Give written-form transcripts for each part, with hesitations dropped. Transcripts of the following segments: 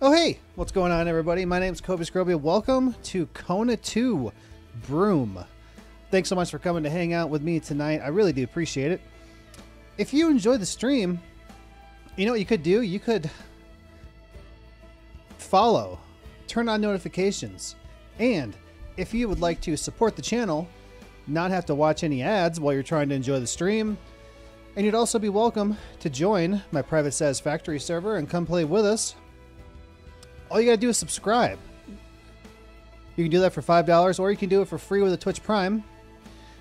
Oh hey, what's going on everybody? My name's Kobe Scrobia. Welcome to Kona 2 Brume. Thanks so much for coming to hang out with me tonight. I really do appreciate it. If you enjoyed the stream, you know what you could do? You could follow, turn on notifications, and if you would like to support the channel, not have to watch any ads while you're trying to enjoy the stream, and you'd also be welcome to join my private Satisfactory server and come play with us. All you gotta do is subscribe. You can do that for $5, or you can do it for free with a Twitch Prime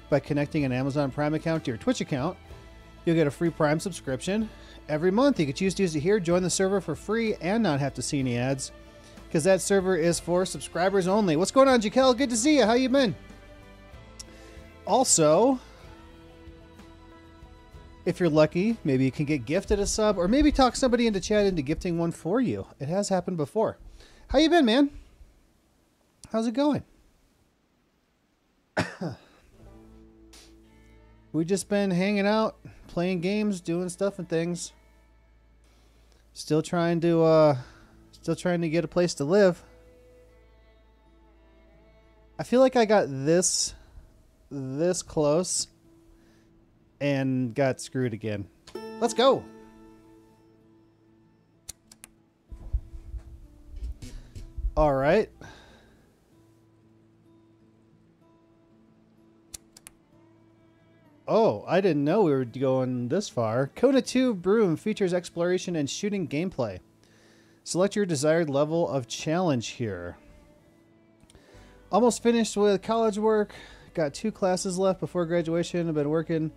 by connecting an Amazon Prime account to your Twitch account. You'll get a free Prime subscription every month. You can choose to use it here, join the server for free, and not have to see any ads, because that server is for subscribers only. What's going on, Jaquel? Good to see you. How you been? Also, if you're lucky, maybe you can get gifted a sub, or maybe talk somebody into chat into gifting one for you. It has happened before. How you been, man? How's it going? We just been hanging out, playing games, doing stuff and things. Still trying to get a place to live. I feel like I got this close and got screwed again. Let's go. All right. Oh, I didn't know we were going this far. Kona 2 Brume features exploration and shooting gameplay. Select your desired level of challenge here. Almost finished with college work. Got 2 classes left before graduation. I've been working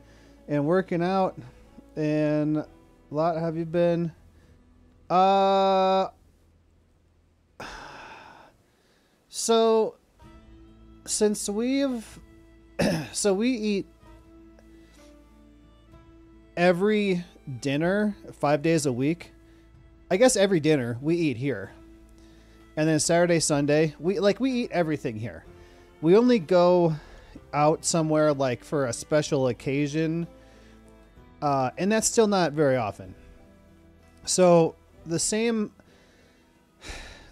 out. And a lot have you been? So since we've we eat every dinner 5 days a week. I guess every dinner we eat here. And then Saturday, Sunday, we eat everything here. We only go out somewhere like for a special occasion. And that's still not very often. So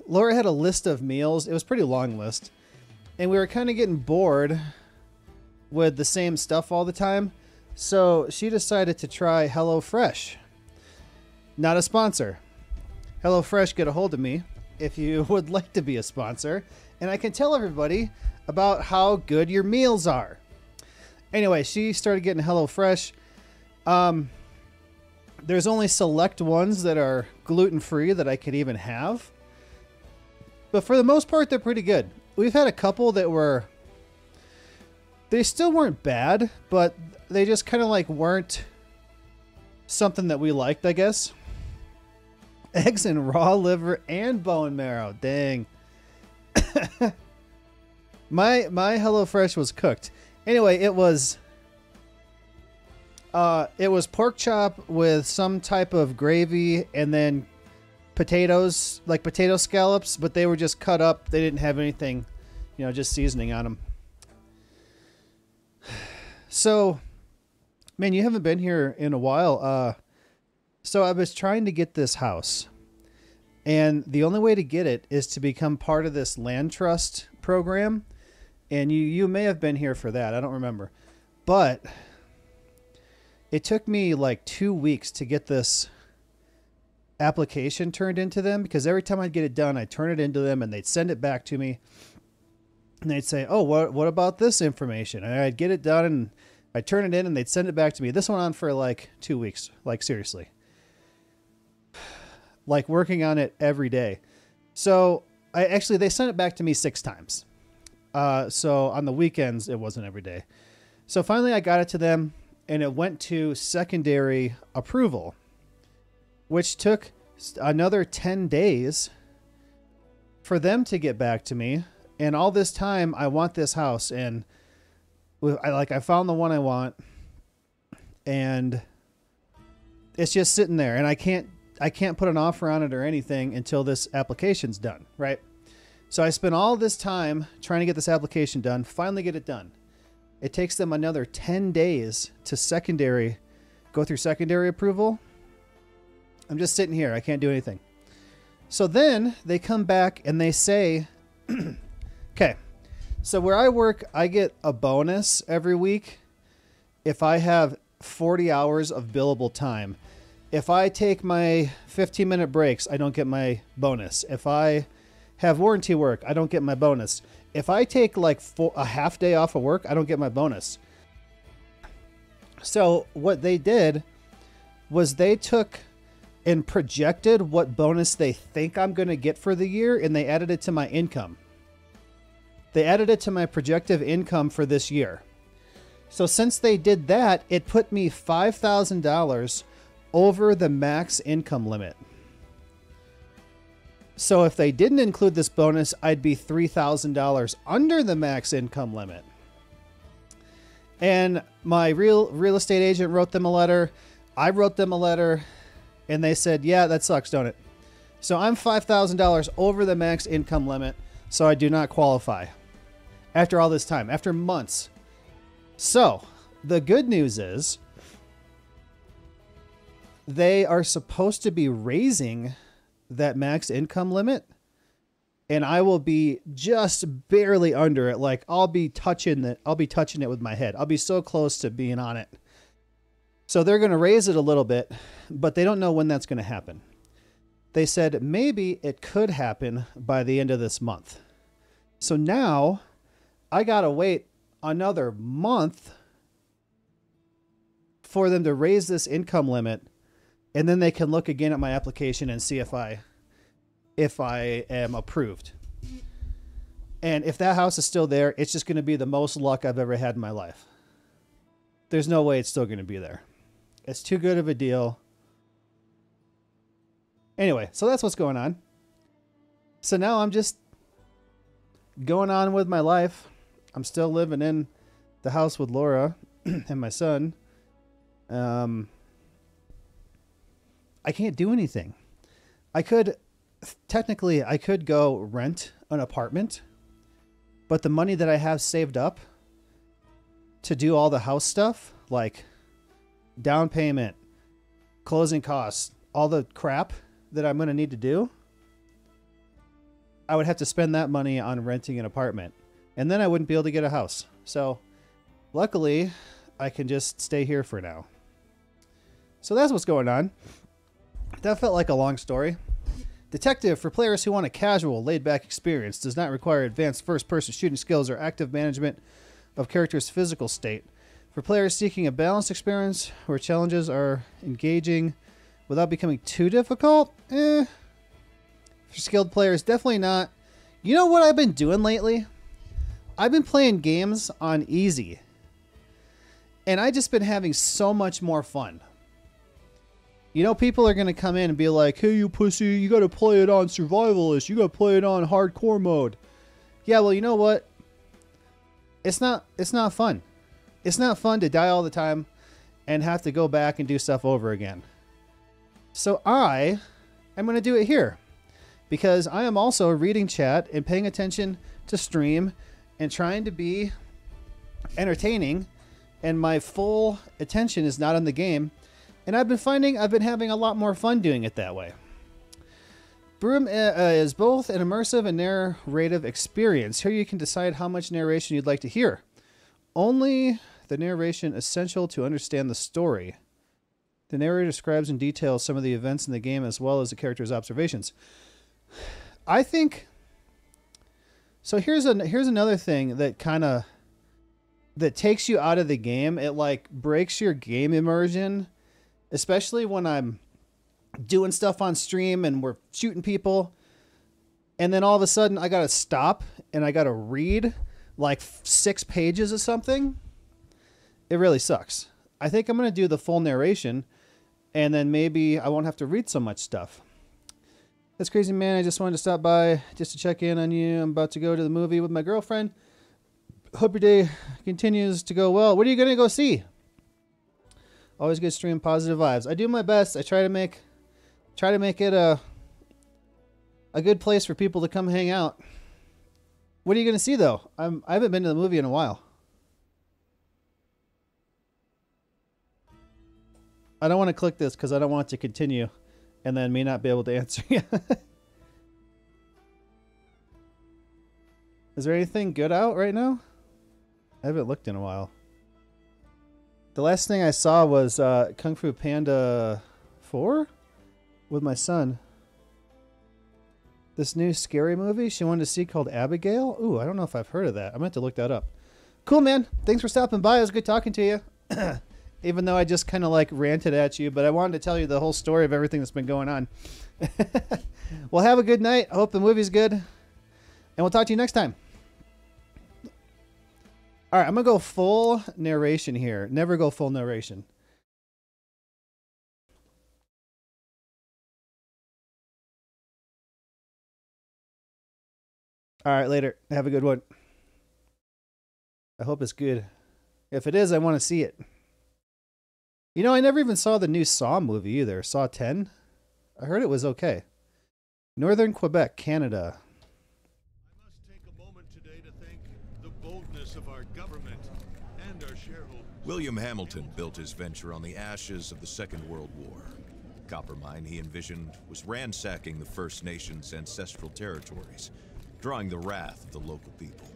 Laura had a list of meals. It was a pretty long list. And we were kind of getting bored with the same stuff all the time. So she decided to try HelloFresh. Not a sponsor. HelloFresh, get a hold of me if you would like to be a sponsor. And I can tell everybody about how good your meals are. Anyway, she started getting HelloFresh. There's only select ones that are gluten-free that I could even have. But for the most part, they're pretty good. We've had a couple that they still weren't bad, but they just kind of like weren't something that we liked, I guess. Eggs and raw liver and bone marrow. Dang. My HelloFresh was cooked. Anyway, it was pork chop with some type of gravy and then potatoes, like potato scallops, but they were just cut up. They didn't have anything, just seasoning on them. So, man, you haven't been here in a while. So I was trying to get this house, and the only way to get it is to become part of this land trust program. And you may have been here for that. I don't remember, but it took me like 2 weeks to get this application turned into them, because every time I'd get it done, I'd turn it into them and they'd send it back to me. And they'd say, oh, what about this information? And I'd get it done and I'd turn it in and they'd send it back to me. This went on for like 2 weeks, like seriously. Like working on it every day. So they sent it back to me 6 times. So on the weekends, it wasn't every day. So finally I got it to them and it went to secondary approval, which took another 10 days for them to get back to me. And all this time, I want this house, and I found the one I want, and it's just sitting there, and I can't put an offer on it or anything until this application's done, right? So I spent all this time trying to get this application done, finally get it done. It takes them another 10 days to go through secondary approval. I'm just sitting here. I can't do anything. So then they come back and they say, okay, so where I work, I get a bonus every week if I have 40 hours of billable time. If I take my 15-minute breaks, I don't get my bonus. If I have warranty work, I don't get my bonus. If I take like a half day off of work, I don't get my bonus. So what they did was they took and projected what bonus they think I'm going to get for the year, and they added it to my income. They added it to my projected income for this year. So since they did that, it put me $5,000 over the max income limit. So if they didn't include this bonus, I'd be $3,000 under the max income limit. And my real estate agent wrote them a letter. I wrote them a letter, and they said, yeah, that sucks, don't it? So I'm $5,000 over the max income limit, so I do not qualify. After all this time, after months. So the good news is they are supposed to be raising that max income limit, and I will be just barely under it. Like I'll be touching it with my head. I'll be so close to being on it. So they're going to raise it a little bit, but they don't know when that's going to happen. They said maybe it could happen by the end of this month. So now I got to wait another month for them to raise this income limit, and then they can look again at my application and see if I am approved. And if that house is still there, it's just going to be the most luck I've ever had in my life. There's no way it's still going to be there. It's too good of a deal. Anyway, so that's what's going on. So now I'm just going on with my life. I'm still living in the house with Laura and my son. I can't do anything. I could go rent an apartment, but the money that I have saved up to do all the house stuff, like down payment, closing costs, all the crap that I'm going to need to do, I would have to spend that money on renting an apartment, and then I wouldn't be able to get a house. So luckily I can just stay here for now. So that's what's going on. That felt like a long story. Detective, for players who want a casual, laid-back experience, does not require advanced first-person shooting skills or active management of character's physical state. For players seeking a balanced experience where challenges are engaging without becoming too difficult, For skilled players, definitely not. You know what I've been doing lately? I've been playing games on easy, and I just been having so much more fun. You know, people are going to come in and be like, hey, you pussy, you got to play it on survivalist. You got to play it on hardcore mode. Yeah, well, you know what? It's not fun. It's not fun to die all the time and have to go back and do stuff over again. So I'm going to do it here because I am also reading chat and paying attention to stream and trying to be entertaining, and my full attention is not on the game. And I've been having a lot more fun doing it that way. Brume is both an immersive and narrative experience. Here you can decide how much narration you'd like to hear. Only the narration essential to understand the story. The narrator describes in detail some of the events in the game as well as the character's observations. I think... So here's another thing that that takes you out of the game. It like breaks your game immersion. Especially when I'm doing stuff on stream and we're shooting people, and then all of a sudden I got to stop and I got to read like 6 pages of something. It really sucks. I think I'm going to do the full narration, and then maybe I won't have to read so much stuff. That's crazy, man. I just wanted to stop by just to check in on you. I'm about to go to the movie with my girlfriend. Hope your day continues to go well. What are you going to go see? Always good stream, positive vibes. I do my best. I try to make it a good place for people to come hang out. What are you going to see though? I haven't been to the movie in a while. I don't want to click this because I don't want it to continue and then me not be able to answer you. Is there anything good out right now? I haven't looked in a while. The last thing I saw was Kung Fu Panda 4 with my son. This new scary movie she wanted to see called Abigail. Ooh, I don't know if I've heard of that. I'm going to have to look that up. Cool, man. Thanks for stopping by. It was good talking to you. Even though I just kind of like ranted at you, but I wanted to tell you the whole story of everything that's been going on. Well, have a good night. I hope the movie's good. And we'll talk to you next time. All right, I'm going to go full narration here. Never go full narration. All right, later. Have a good one. I hope it's good. If it is, I want to see it. You know, I never even saw the new Saw movie either. Saw 10? I heard it was okay. Northern Quebec, Canada. I must take a moment today to thank the boldness of our government and our shareholders. William Hamilton built his venture on the ashes of the Second World War. The copper mine he envisioned was ransacking the First Nations' ancestral territories, drawing the wrath of the local people.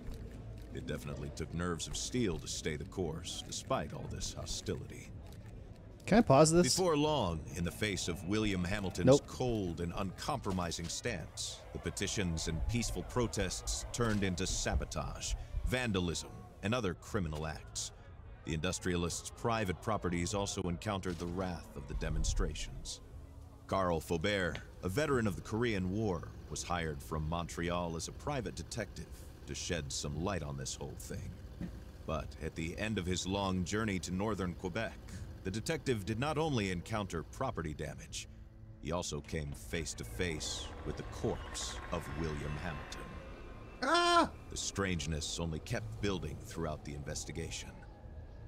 It definitely took nerves of steel to stay the course, despite all this hostility. Can I pause this? Before long, in the face of William Hamilton's cold and uncompromising stance, the petitions and peaceful protests turned into sabotage, vandalism, and other criminal acts. The industrialists' private properties also encountered the wrath of the demonstrations. Carl Faubert, a veteran of the Korean War, was hired from Montreal as a private detective to shed some light on this whole thing. But at the end of his long journey to northern Quebec, the detective did not only encounter property damage, he also came face to face with the corpse of William Hamilton. Ah! The strangeness only kept building throughout the investigation.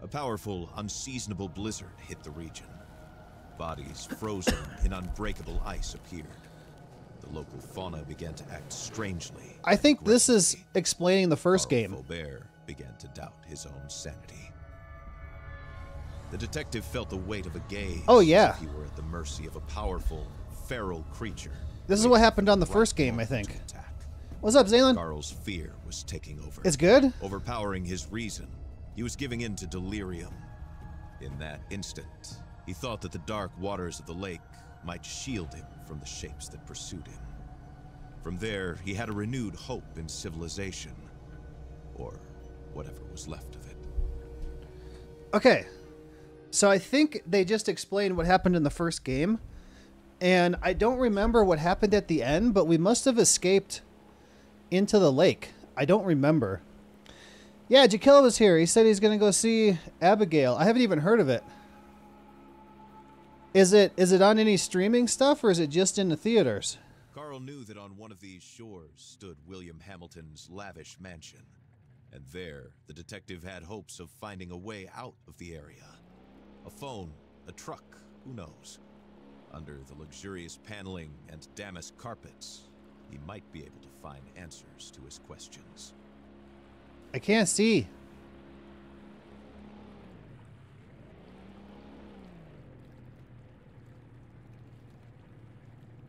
A powerful, unseasonable blizzard hit the region. Bodies frozen in unbreakable ice appeared. The local fauna began to act strangely. I think this is explaining the first game. Faubert began to doubt his own sanity. The detective felt the weight of a gaze. Oh, yeah. As if he were at the mercy of a powerful, feral creature. This is what happened on the first game, I think. What's up, Zaylan? Carl's fear was taking over. It's good? Overpowering his reason. He was giving in to delirium. In that instant, he thought that the dark waters of the lake might shield him from the shapes that pursued him. From there, he had a renewed hope in civilization, or whatever was left of it. Okay, so I think they just explained what happened in the first game, and I don't remember what happened at the end, but we must have escaped into the lake. I don't remember. Yeah, Jakilla was here. He said he's going to go see Abigail. I haven't even heard of it. Is it on any streaming stuff, or is it just in the theaters? Carl knew that on one of these shores stood William Hamilton's lavish mansion. And there, the detective had hopes of finding a way out of the area. A phone, a truck, who knows? Under the luxurious paneling and damask carpets, he might be able to find answers to his questions. I can't see.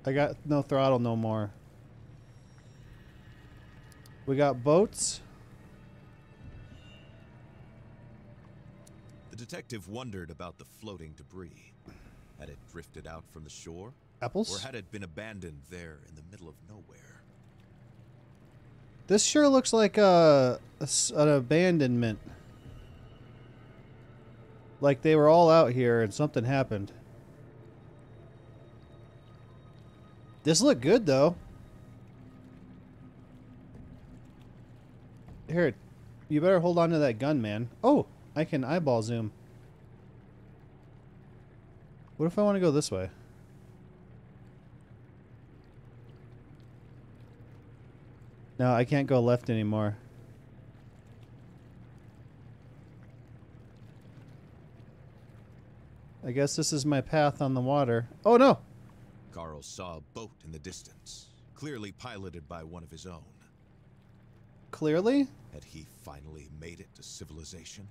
I got no throttle no more. We got boats. The detective wondered about the floating debris. Had it drifted out from the shore? Apples? Or had it been abandoned there in the middle of nowhere? This sure looks like an abandonment. Like they were all out here and something happened. This looked good though. Here, you better hold on to that gun, man. Oh, I can eyeball zoom. What if I want to go this way? No, I can't go left anymore. I guess this is my path on the water. Oh no! Carl saw a boat in the distance, clearly piloted by one of his own. Clearly? Had he finally made it to civilization?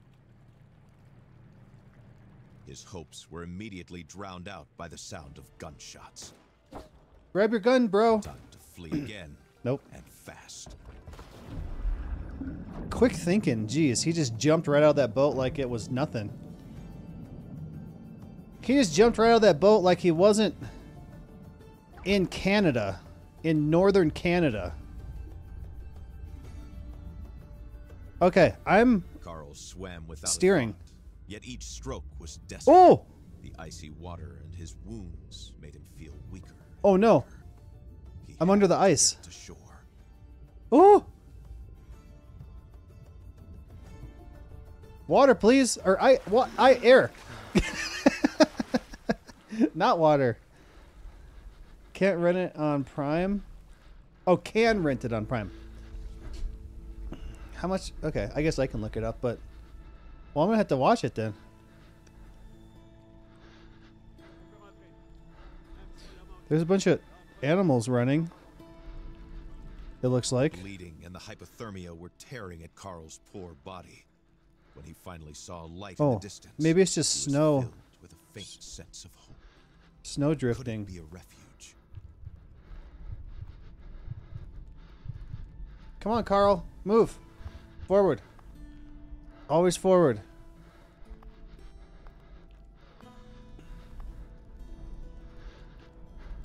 His hopes were immediately drowned out by the sound of gunshots. Grab your gun, bro. Time to flee again. Nope. And fast. Quick thinking. Jeez, he just jumped right out of that boat like it was nothing. He just jumped right out of that boat like he wasn't in Canada. In northern Canada. Okay, I'm Carl swam without steering. a thought, yet each stroke was desperate. Oh! The icy water and his wounds made him feel weaker. Oh no. He I'm had under the to ice. get to shore. Oh! Water, please. Or air. Not water. Can't rent it on Prime. Oh, can rent it on Prime. How much? Okay, I guess I can look it up, but... Well, I'm going to have to watch it then. There's a bunch of animals running. It looks like. Bleeding and the hypothermia were tearing at Carl's poor body. When he finally saw light in the distance, maybe it's just he was snow. filled with a faint sense of hope. Snow Could drifting. it be a refuge? Come on, Carl. Move. Forward. Always forward.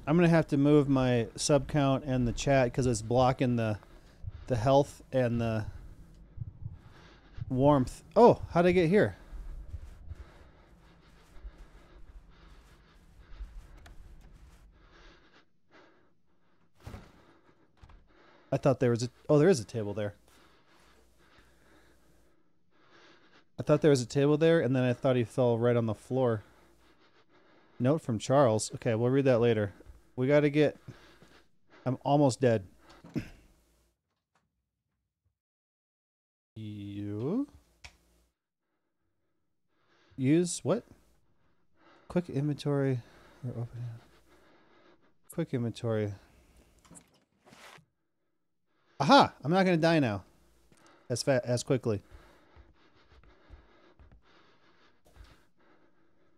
I'm going to have to move my sub count and the chat because it's blocking the health and the warmth. Oh, how'd I get here? I thought there was a... Oh, there is a table there. I thought there was a table there, and then I thought he fell right on the floor. Note from Charles. Okay, we'll read that later. We got to get... I'm almost dead. You... Use what? Quick inventory. Or open. Quick inventory. Aha! I'm not going to die now. As quickly.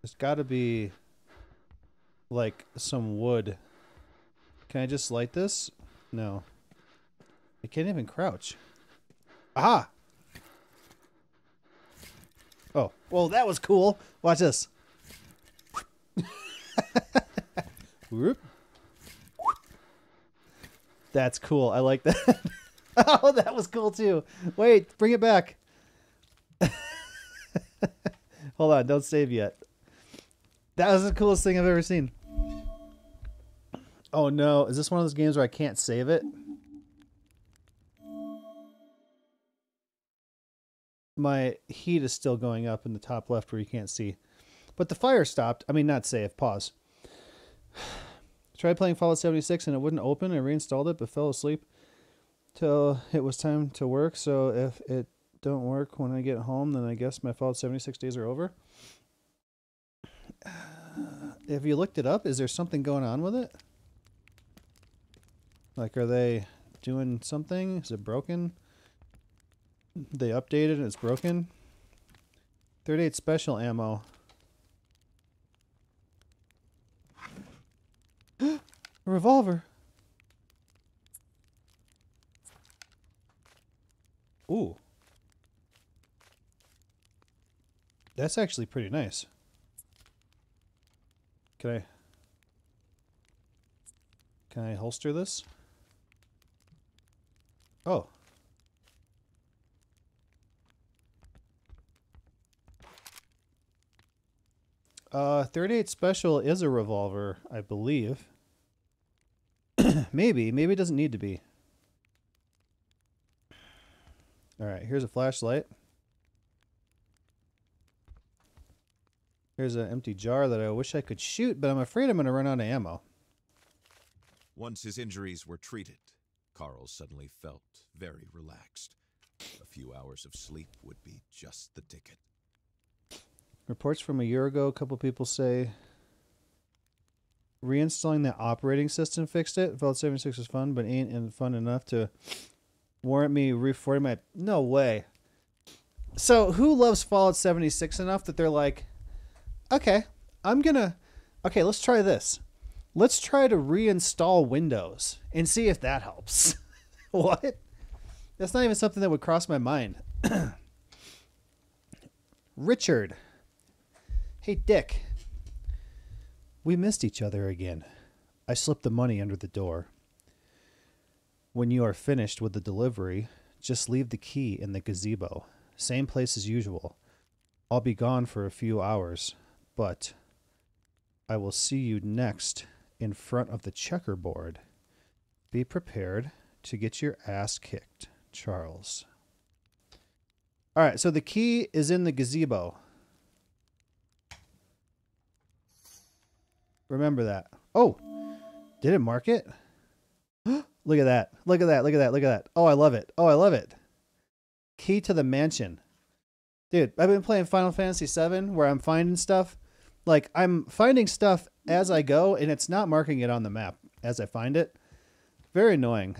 There's got to be like some wood. Can I just light this? No. I can't even crouch. Aha! Oh, well, that was cool. Watch this. Whoop. That's cool. I like that. Oh, that was cool too. Wait, bring it back. Hold on, don't save yet. That was the coolest thing I've ever seen. Oh no, is this one of those games where I can't save it? My heat is still going up in the top left where you can't see. But the fire stopped. I mean, not save, pause. Tried playing Fallout 76 and it wouldn't open. I reinstalled it but fell asleep till it was time to work. So if it don't work when I get home, then I guess my Fallout 76 days are over. Have you looked it up? Is there something going on with it? Like, are they doing something? Is it broken? They updated and it's broken. 38 special ammo. A revolver. Ooh. That's actually pretty nice. Can I holster this? Oh. 38 special is a revolver, I believe. Maybe it doesn't need to be. All right, here's a flashlight. Here's an empty jar that I wish I could shoot, but I'm afraid I'm going to run out of ammo. Once his injuries were treated, Carl suddenly felt very relaxed. A few hours of sleep would be just the ticket. Reports from a year ago, a couple people say reinstalling the operating system fixed it. Fallout 76 was fun, but ain't fun enough to warrant me reformatting my... No way. So who loves Fallout 76 enough that they're like, okay, okay, let's try this. Let's try to reinstall Windows and see if that helps. What? That's not even something that would cross my mind. Richard. Hey, Dick. We missed each other again. I slipped the money under the door. When you are finished with the delivery, just leave the key in the gazebo. Same place as usual. I'll be gone for a few hours, but I will see you next in front of the checkerboard. Be prepared to get your ass kicked, Charles. All right, so the key is in the gazebo. Remember that. Oh, did it mark it? Look at that. Look at that. Look at that. Look at that. Oh, I love it. Oh, I love it. Key to the mansion. Dude, I've been playing Final Fantasy VII where I'm finding stuff. Like, I'm finding stuff as I go, and it's not marking it on the map as I find it. Very annoying.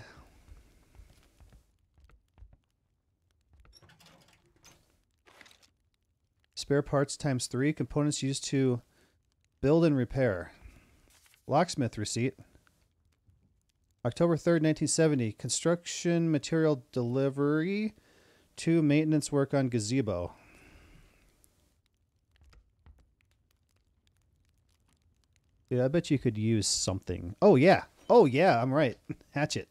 Spare parts ×3. Components used to build and repair. Locksmith receipt. October 3rd, 1970. Construction material delivery to maintenance work on gazebo. Dude, I bet you could use something. Oh, yeah. Oh, yeah, I'm right. Hatchet.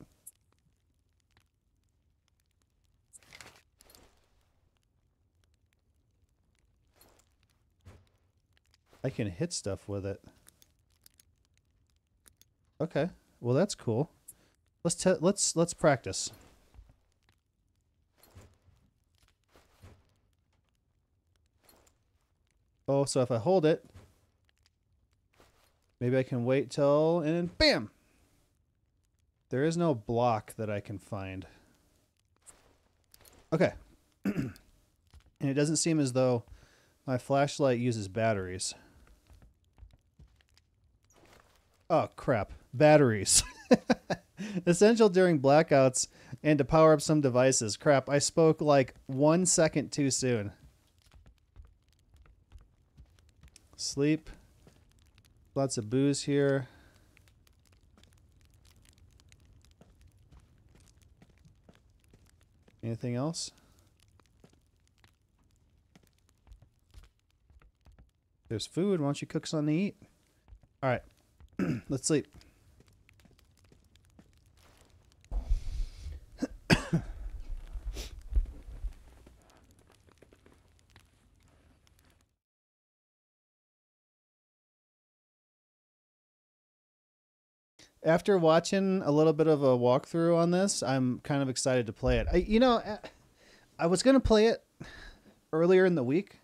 I can hit stuff with it. Okay. Well, that's cool. Let's practice. Oh, so if I hold it, maybe I can wait till, and bam! There is no block that I can find. Okay. And it doesn't seem as though my flashlight uses batteries. Oh, crap. Batteries. Essential during blackouts and to power up some devices. Crap, I spoke like 1 second too soon. Sleep. Lots of booze here. Anything else? There's food. Why don't you cook something to eat? All right. Let's sleep. After watching a little bit of a walkthrough on this, I'm kind of excited to play it. I was going to play it earlier in the week,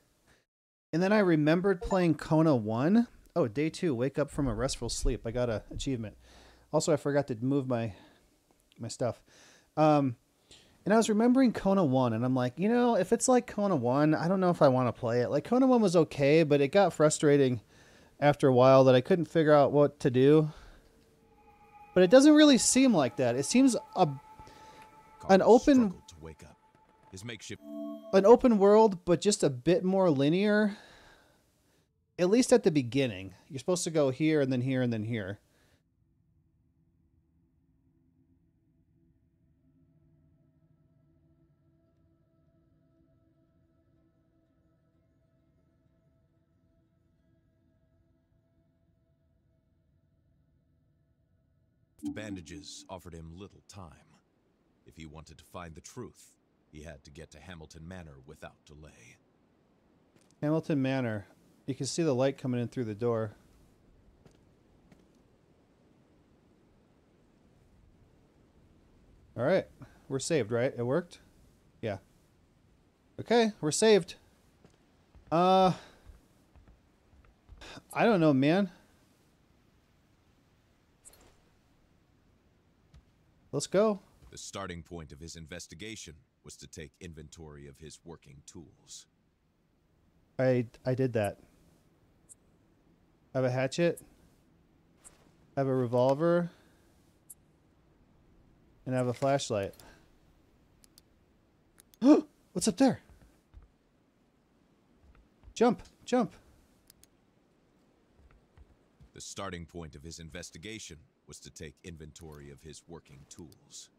and then I remembered playing Kona 1. Oh, day 2, wake up from a restful sleep. I got an achievement. Also, I forgot to move my stuff. And I was remembering Kona 1, and I'm like, if it's like Kona 1, I don't know if I want to play it. Like, Kona 1 was okay, but it got frustrating after a while that I couldn't figure out what to do. But it doesn't really seem like that. It seems an open to wake up. His makeshift an open world, but just a bit more linear. At least at the beginning. You're supposed to go here and then here and then here. bandages offered him little time. If he wanted to find the truth, he had to get to Hamilton Manor without delay. Hamilton Manor. You can see the light coming in through the door. All right. We're saved, right? It worked? Yeah. Okay, we're saved. I don't know, man. Let's go. The starting point of his investigation was to take inventory of his working tools. I did that. I have a hatchet. I have a revolver. And I have a flashlight. What's up there? Jump, jump. The starting point of his investigation was to take inventory of his working tools.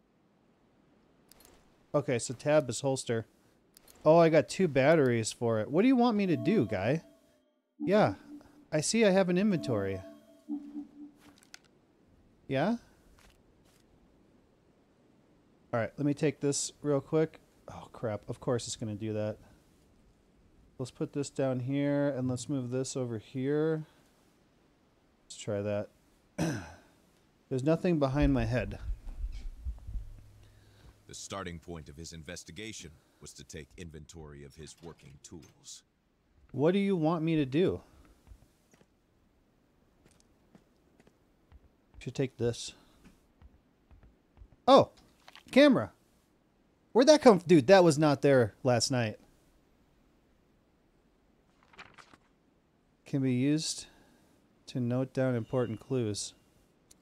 Okay, so tab is holster. Oh, I got 2 batteries for it. What do you want me to do, guy? Yeah, I see I have an inventory. Yeah? Alright, let me take this real quick. Oh, crap. Of course it's going to do that. Let's put this down here, and let's move this over here. Let's try that. There's nothing behind my head. The starting point of his investigation was to take inventory of his working tools. What do you want me to do? Should take this. Oh! Camera! Where'd that come from? Dude, that was not there last night. Can be used to note down important clues.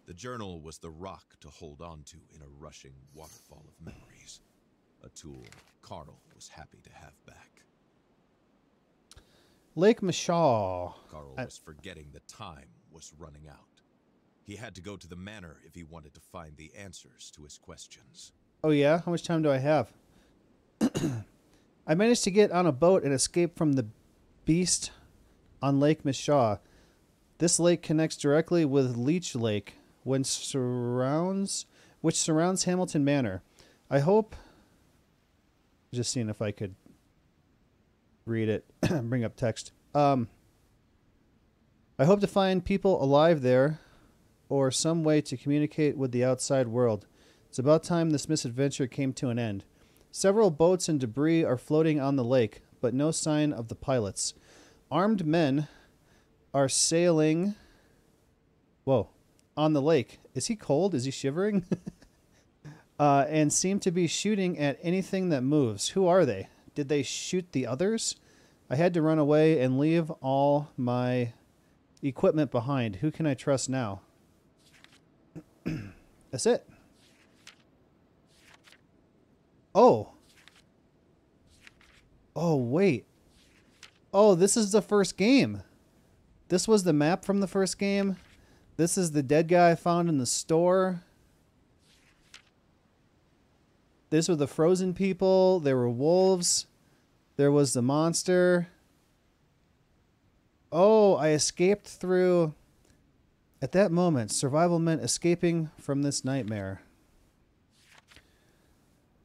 The journal was the rock to hold on to in a rushing waterfall of memories. A tool Carl was happy to have back. Lake Mishaw. Carl was forgetting the time was running out. He had to go to the manor if he wanted to find the answers to his questions. Oh yeah? How much time do I have? I managed to get on a boat and escape from the beast on Lake Mishaw. This lake connects directly with Leech Lake, which surrounds Hamilton Manor. I hope... Just seeing if I could read it, bring up text. I hope to find people alive there, or some way to communicate with the outside world. It's about time this misadventure came to an end. Several boats and debris are floating on the lake, but no sign of the pilots. Armed men are sailing... Whoa. On the lake. Is he cold? Is he shivering? And seem to be shooting at anything that moves. Who are they? Did they shoot the others? I had to run away and leave all my equipment behind. Who can I trust now? That's it. Oh. Oh, wait. Oh, this is the first game. This was the map from the first game. This is the dead guy I found in the store. These were the frozen people. There were wolves. There was the monster. Oh, I escaped through... At that moment, survival meant escaping from this nightmare.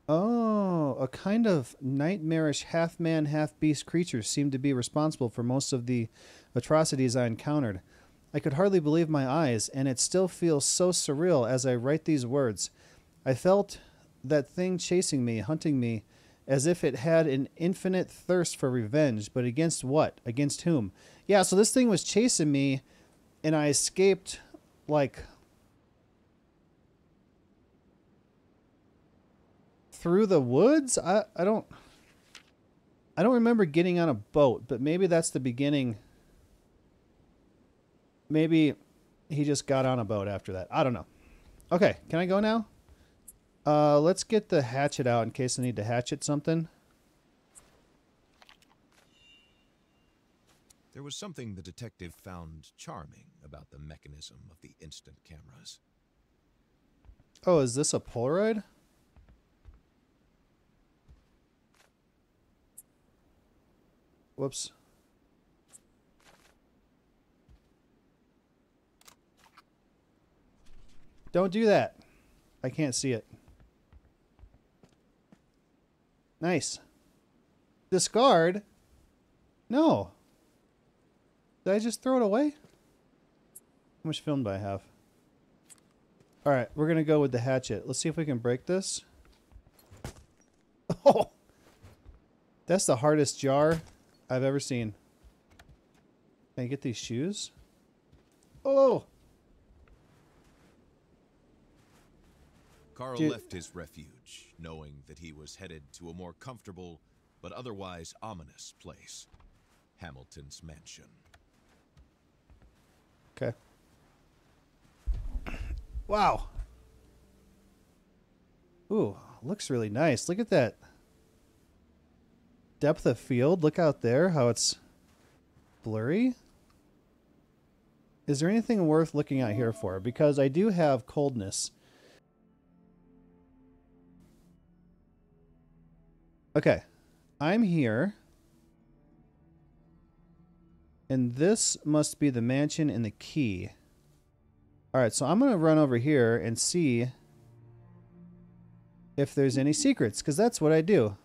Oh, a kind of nightmarish half-man, half-beast creature seemed to be responsible for most of the atrocities I encountered. I could hardly believe my eyes, and it still feels so surreal as I write these words. I felt that thing chasing me, hunting me, as if it had an infinite thirst for revenge, but against what? Against whom? Yeah, so this thing was chasing me, and I escaped, like... through the woods? I don't remember getting on a boat, but maybe that's the beginning. Maybe he just got on a boat after that. I don't know. Okay, can I go now? Let's get the hatchet out in case I need to hatchet something. There was something the detective found charming about the mechanism of the instant cameras. Oh, is this a Polaroid? Whoops. Don't do that. I can't see it. Nice. Discard? No. Did I just throw it away? How much film do I have? Alright, we're going to go with the hatchet. Let's see if we can break this. Oh! That's the hardest jar I've ever seen. Can I get these shoes? Oh! Carl left his refuge, knowing that he was headed to a more comfortable, but otherwise ominous place. Hamilton's mansion. Okay. Wow. Ooh, looks really nice. Look at that. Depth of field. Look out there, how it's blurry. Is there anything worth looking out here for? Because I do have coldness. Okay. I'm here. And this must be the mansion and the key. Alright, so I'm going to run over here and see if there's any secrets, because that's what I do.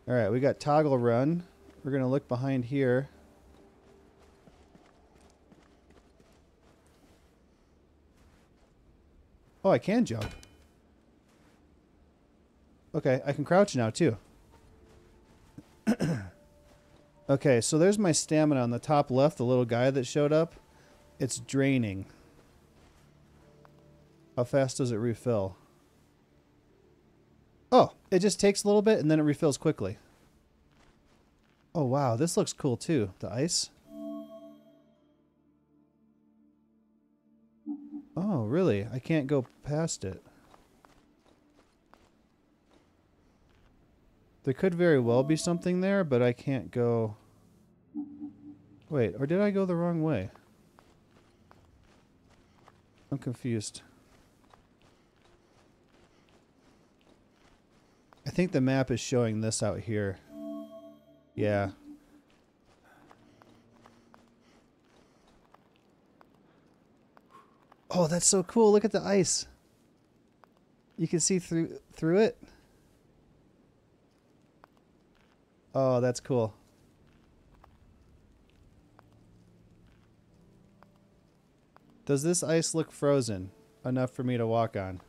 Alright, we got toggle run. We're going to look behind here. Oh, I can jump. Okay, I can crouch now too. Okay, so there's my stamina on the top left, the little guy that showed up. It's draining. How fast does it refill? Oh, it just takes a little bit and then it refills quickly. Oh wow, this looks cool too. The ice. Oh, really? I can't go past it. There could very well be something there, but I can't go... Wait, or did I go the wrong way? I'm confused. I think the map is showing this out here. Yeah. Oh, that's so cool. Look at the ice. You can see through it. Oh, that's cool. Does this ice look frozen enough for me to walk on?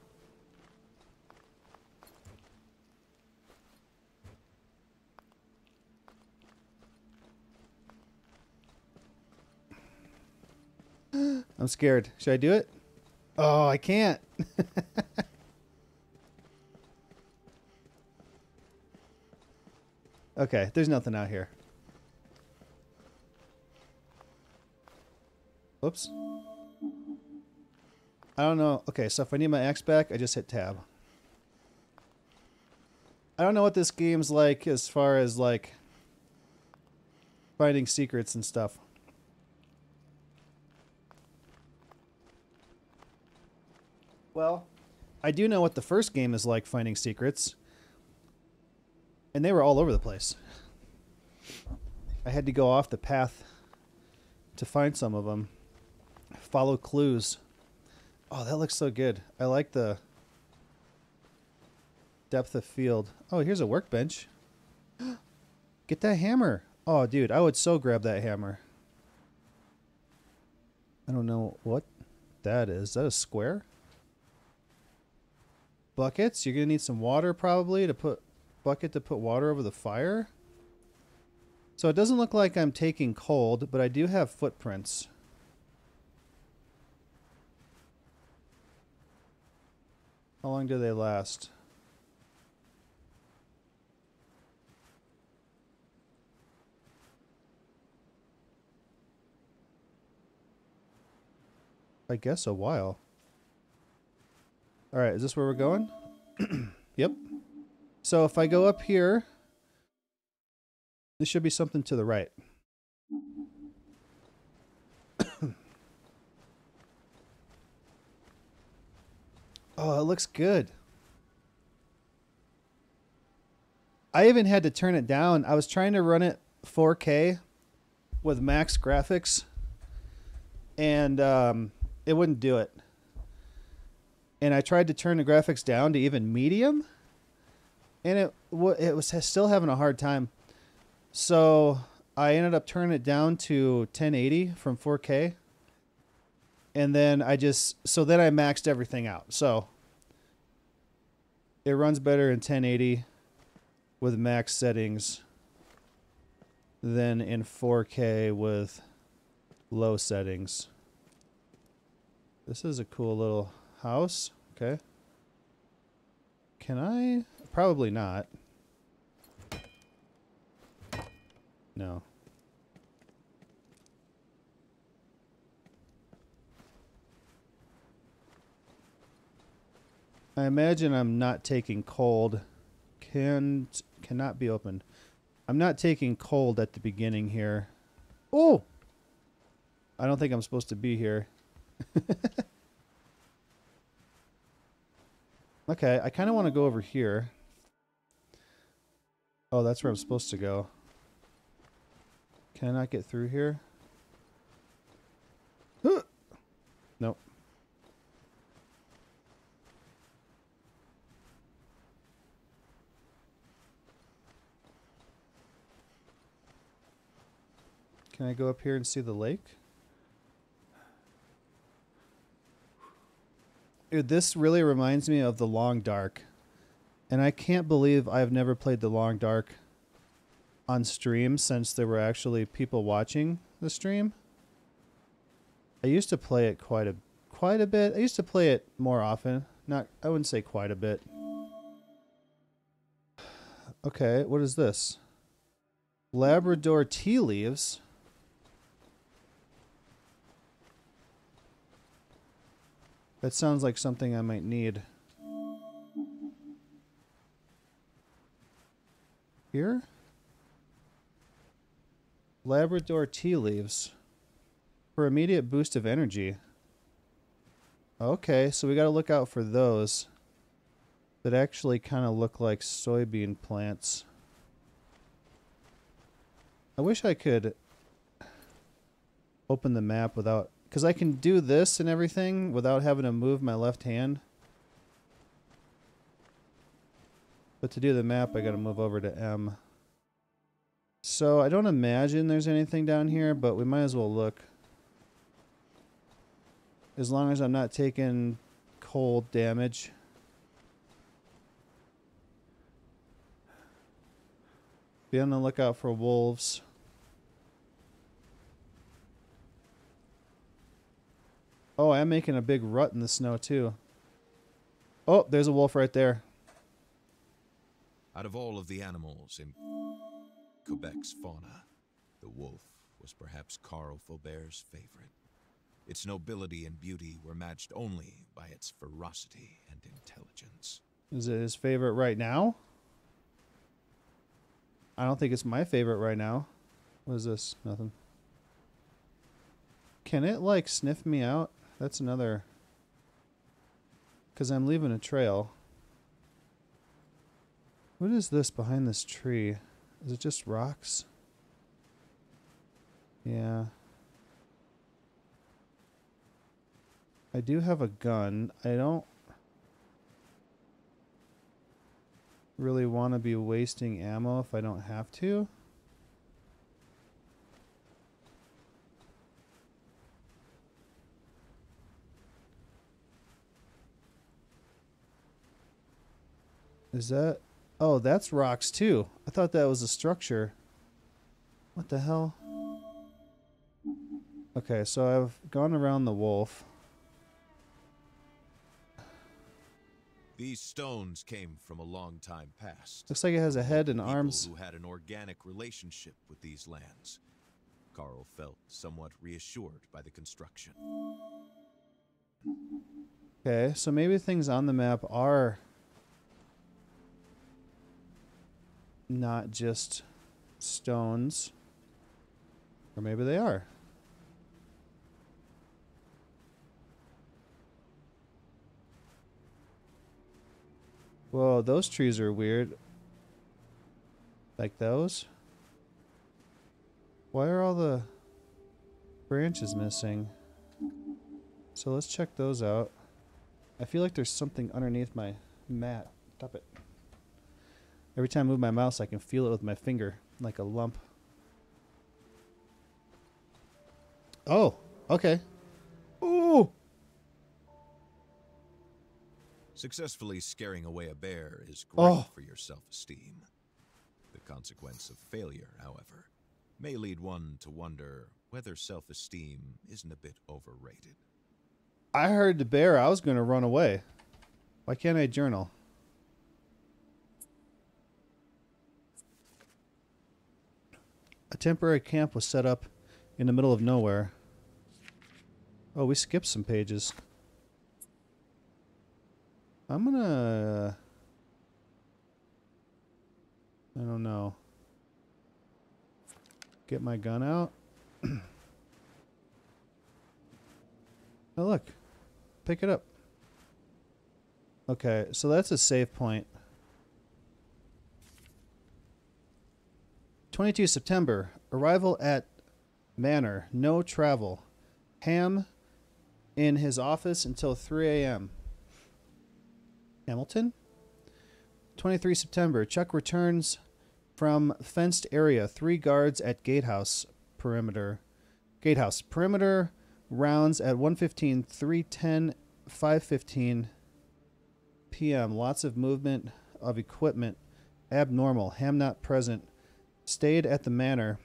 I'm scared. Should I do it? Oh, I can't. Okay, there's nothing out here. Oops. I don't know. Okay, so if I need my axe back, I just hit tab. I don't know what this game's like as far as like finding secrets and stuff. Well, I do know what the first game is like finding secrets. And they were all over the place. I had to go off the path to find some of them. Follow clues. Oh, that looks so good. I like the depth of field. Oh, here's a workbench. Get that hammer. Oh, dude, I would so grab that hammer. I don't know what that is. Is that a square? Buckets. You're going to need some water probably to put... bucket to put water over the fire. So it doesn't look like I'm taking cold, but I do have footprints. How long do they last? I guess a while. Alright, is this where we're going? Yep. So if I go up here, there should be something to the right. Oh, it looks good. I even had to turn it down. I was trying to run it 4K with max graphics, and it wouldn't do it. And I tried to turn the graphics down to even medium, and it was still having a hard time. So I ended up turning it down to 1080 from 4K. And then I maxed everything out. So it runs better in 1080 with max settings than in 4K with low settings. This is a cool little house. Okay. Can I? Probably not. No. I imagine I'm not taking cold. Cannot be opened. I'm not taking cold at the beginning here. Oh! I don't think I'm supposed to be here. Okay, I kind of want to go over here. Oh, that's where I'm supposed to go. Can I not get through here? Nope. Can I go up here and see the lake? Dude, this really reminds me of The Long Dark. And I can't believe I've never played The Long Dark on stream since there were actually people watching the stream. I used to play it quite a bit. I used to play it more often. I wouldn't say quite a bit. Okay, what is this? Labrador tea leaves. That sounds like something I might need. Here? Labrador tea leaves. For immediate boost of energy. Okay, so we gotta look out for those. That actually kind of look like soybean plants. I wish I could open the map without... Because I can do this and everything without having to move my left hand. But to do the map, I gotta move over to M. So I don't imagine there's anything down here, but we might as well look. As long as I'm not taking cold damage. Be on the lookout for wolves. Oh, I'm making a big rut in the snow too. Oh, there's a wolf right there. Out of all of the animals in Quebec's fauna, the wolf was perhaps Carl Faubert's favorite. Its nobility and beauty were matched only by its ferocity and intelligence. Is it his favorite right now? I don't think it's my favorite right now. What is this? Nothing. Can it, like, sniff me out? That's another... Because I'm leaving a trail. What is this behind this tree? Is it just rocks? Yeah. I do have a gun. I don't really want to be wasting ammo if I don't have to. Is that... Oh, that's rocks too. I thought that was a structure. What the hell? Okay, so I've gone around the wolf. These stones came from a long time past. Looks like it has a head and arms. People who had an organic relationship with these lands. Carl felt somewhat reassured by the construction. Okay, so maybe things on the map are not just stones. Or maybe they are. Whoa, those trees are weird. Like those? Why are all the branches missing? So let's check those out. I feel like there's something underneath my mat. Stop it. Every time I move my mouse, I can feel it with my finger, like a lump. Oh, okay. Ooh! Successfully scaring away a bear is great for your self-esteem. The consequence of failure, however, may lead one to wonder whether self-esteem isn't a bit overrated. I heard the bear. I was going to run away. Why can't I journal? A temporary camp was set up in the middle of nowhere. Oh, we skipped some pages. I'm gonna... I don't know. Get my gun out. Oh, look. Pick it up. Okay, so that's a save point. 22 September. Arrival at Manor. No travel. Ham in his office until 3 a.m. Hamilton. 23 September. Chuck returns from fenced area. 3 guards at gatehouse perimeter. Gatehouse perimeter rounds at 1:15, 3:10, 5:15 p.m. Lots of movement of equipment. Abnormal. Ham not present. Stayed at the manor.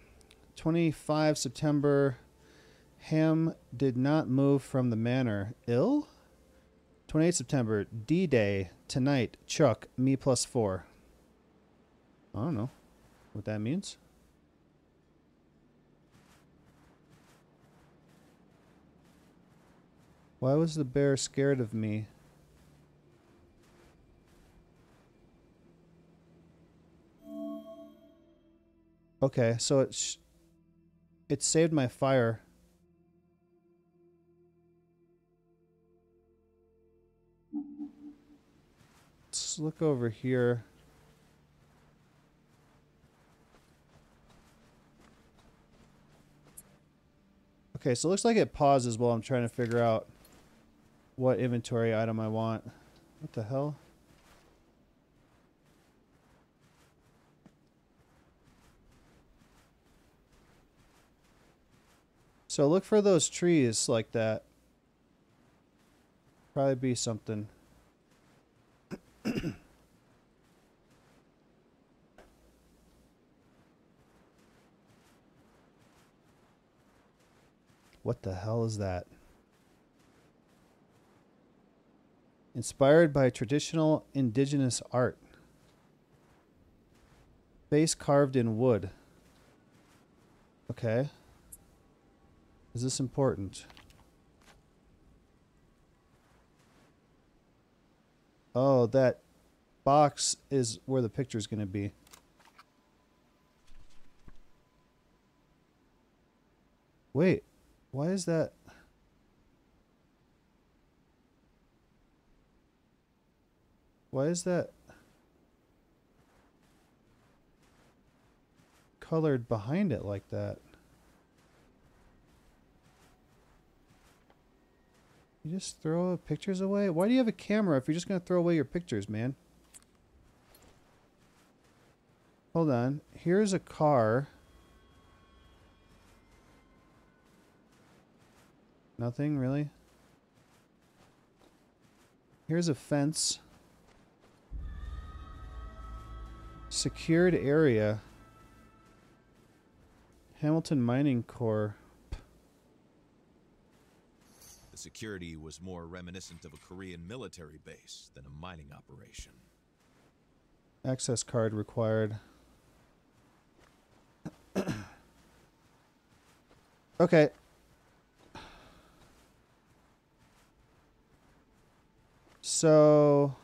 25 September. Ham did not move from the manor. Ill? 28 September. D-Day. Tonight. Chuck. Me +4. I don't know what that means. Why was the bear scared of me? Okay, so it saved my fire. Let's look over here. Okay, so it looks like it pauses while I'm trying to figure out what inventory item I want. What the hell? So look for those trees like that. Probably be something. What the hell is that? Inspired by traditional indigenous art. Face carved in wood. Okay. Is this important? Oh, that box is where the picture's going to be. Wait, why is that? Why is that colored behind it like that? You just throw pictures away? Why do you have a camera if you're just going to throw away your pictures, man? Hold on. Here's a car. Nothing, really? Here's a fence. Secured area. Hamilton Mining Corps. The security was more reminiscent of a Korean military base than a mining operation. Access card required. Okay. So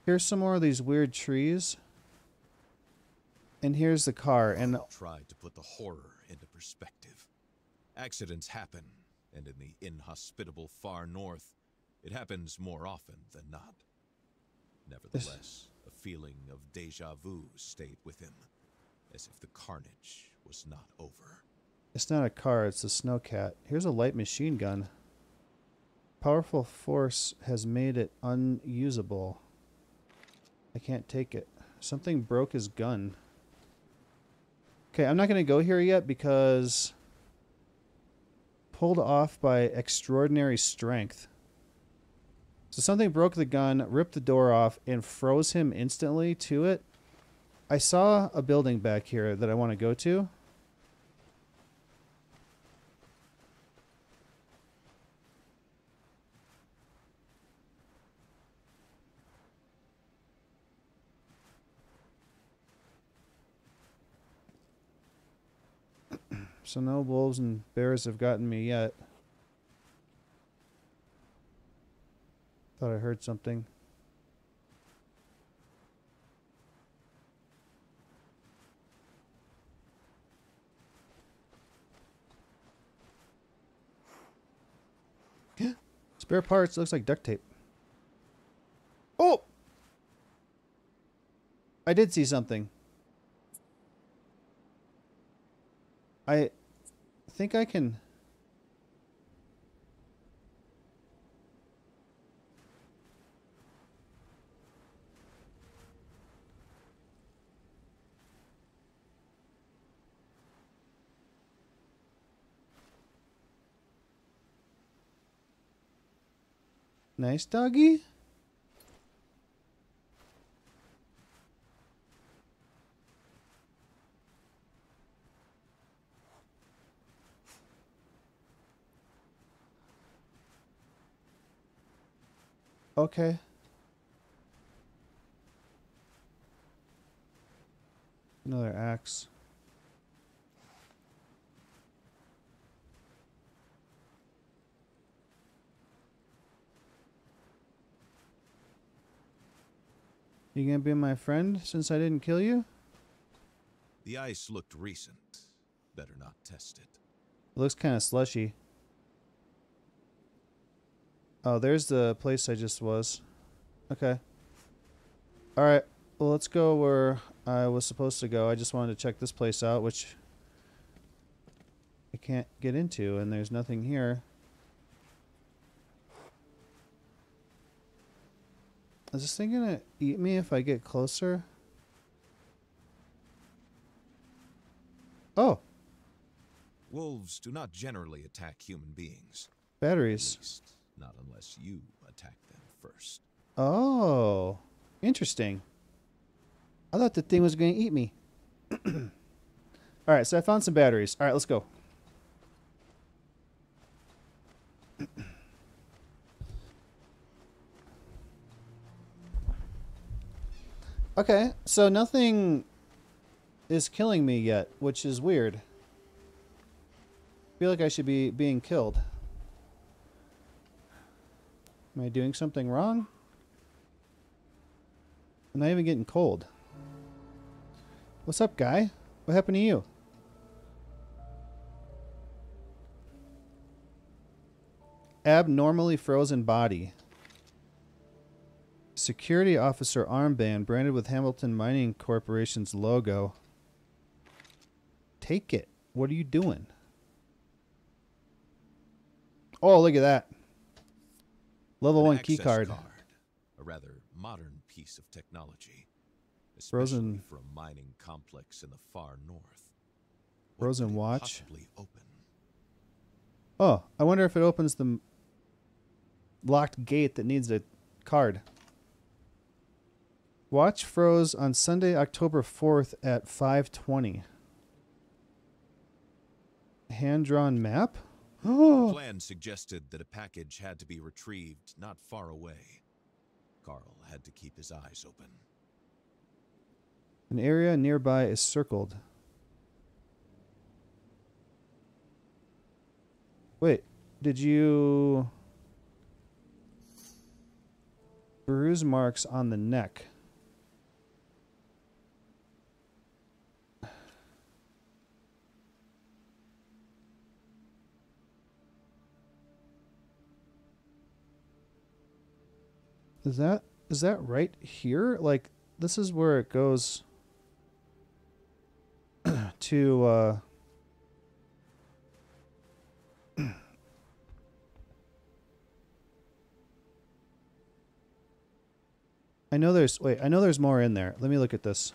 here's some more of these weird trees. And here's the car. And tried to put the horror into perspective. Accidents happen, and in the inhospitable far north, it happens more often than not. Nevertheless, a feeling of déjà vu stayed with him, as if the carnage was not over. It's not a car, it's a snowcat. Here's a light machine gun. Powerful force has made it unusable. I can't take it. Something broke his gun. Okay, I'm not going to go here yet because pulled off by extraordinary strength. So something broke the gun, ripped the door off, and froze him instantly to it. I saw a building back here that I want to go to. So no wolves and bears have gotten me yet. Thought I heard something. Spare parts. Looks like duct tape. Oh! I did see something. I think I can... Nice doggy. Okay. Another axe. You gonna be my friend since I didn't kill you? The ice looked recent. Better not test it. It looks kind of slushy. Oh, there's the place I just was. Okay. Alright. Well, let's go where I was supposed to go. I just wanted to check this place out, which I can't get into, and there's nothing here. Is this thing gonna eat me if I get closer? Oh. Wolves do not generally attack human beings. Batteries. At least, not unless you attack them first. Oh. Interesting. I thought the thing was going to eat me. Alright, so I found some batteries. Alright, let's go. Okay, so nothing is killing me yet, which is weird. I feel like I should be being killed. Am I doing something wrong? I'm not even getting cold. What's up, guy? What happened to you? Abnormally frozen body. Security officer armband branded with Hamilton Mining Corporation's logo. Take it. What are you doing? Oh, look at that. Level 1 key card. A rather modern piece of technology. Especially Frozen for a mining complex in the far north. Frozen watch. Possibly open? Oh, I wonder if it opens the locked gate that needs a card. Watch froze on Sunday, October 4th at 5:20. Hand-drawn map? The plan suggested that a package had to be retrieved not far away. Carl had to keep his eyes open. An area nearby is circled. Wait, did you... Bruise marks on the neck. Is that right here? Like, this is where it goes to I know there's more in there. Let me look at this.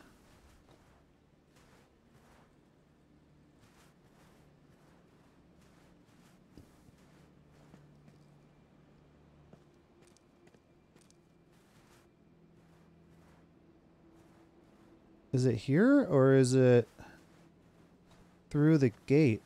Is it here or is it through the gate?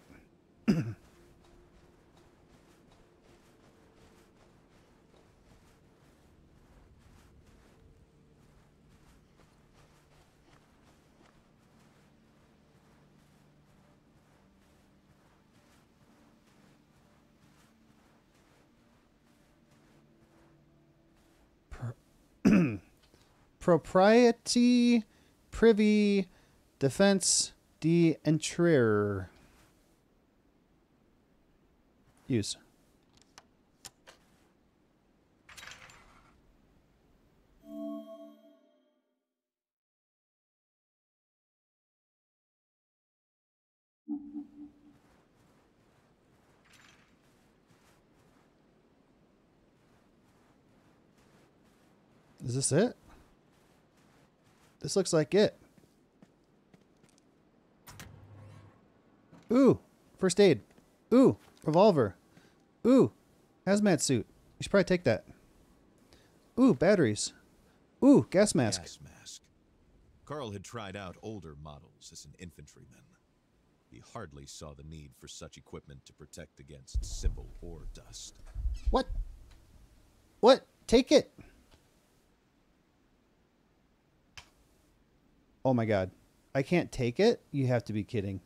Propriety, privy, defense, d'entrer. Use. Is this it? This looks like it. Ooh, first aid. Ooh, revolver. Ooh, hazmat suit. You should probably take that. Ooh, batteries. Ooh, gas mask. Gas mask. Carl had tried out older models as an infantryman. He hardly saw the need for such equipment to protect against simple ore dust. What? What? Take it. Oh my god. I can't take it? You have to be kidding.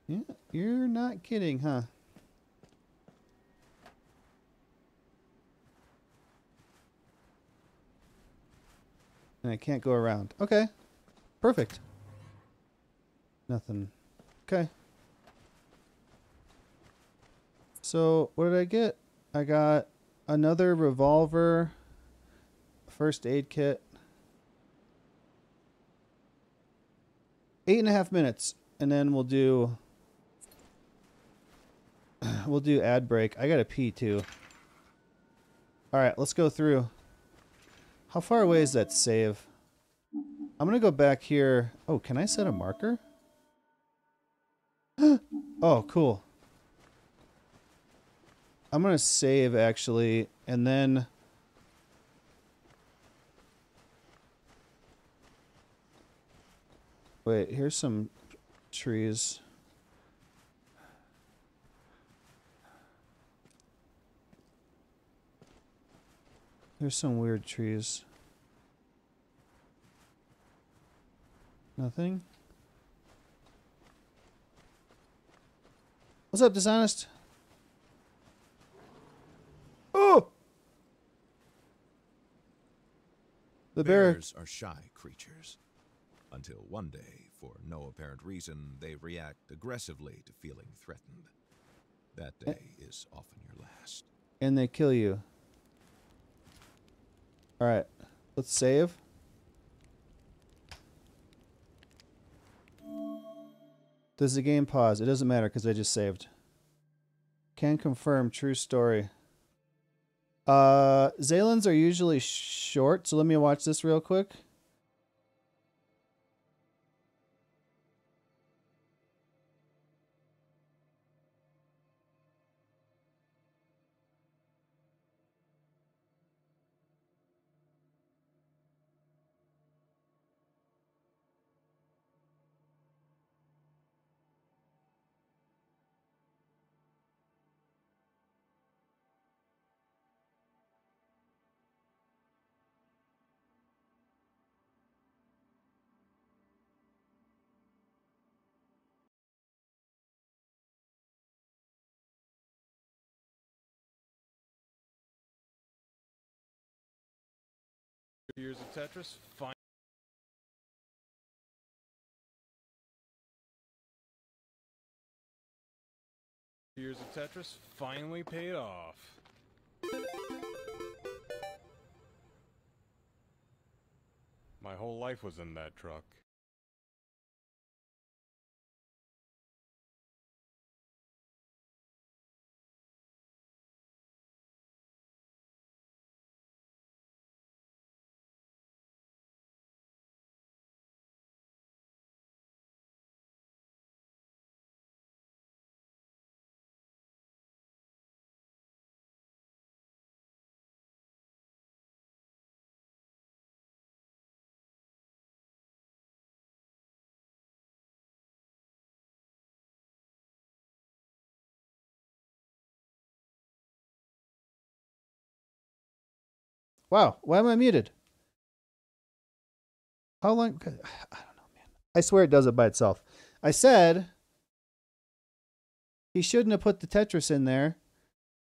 Yeah, you're not kidding, huh? And I can't go around. Okay. Perfect. Nothing. Okay. So, what did I get? I got another revolver, first aid kit. 8.5 minutes, and then we'll do ad break. I gotta pee too. All right, let's go through. How far away is that save? I'm gonna go back here. Oh, can I set a marker? Oh, cool. I'm gonna save actually, and then wait, here's some trees. There's some weird trees. Nothing? What's up, Dishonest? Oh! The Bears are shy creatures. Until one day, for no apparent reason, they react aggressively to feeling threatened. That day is often your last. And they kill you. Alright. Let's save. Does the game pause? It doesn't matter because I just saved. Can confirm. True story. Zalins are usually short, so let me watch this real quick. Years of Tetris, fine. Years of Tetris finally paid off. My whole life was in that truck. Wow, why am I muted? How long? I don't know, man. I swear it does it by itself. I said he shouldn't have put the Tetris in there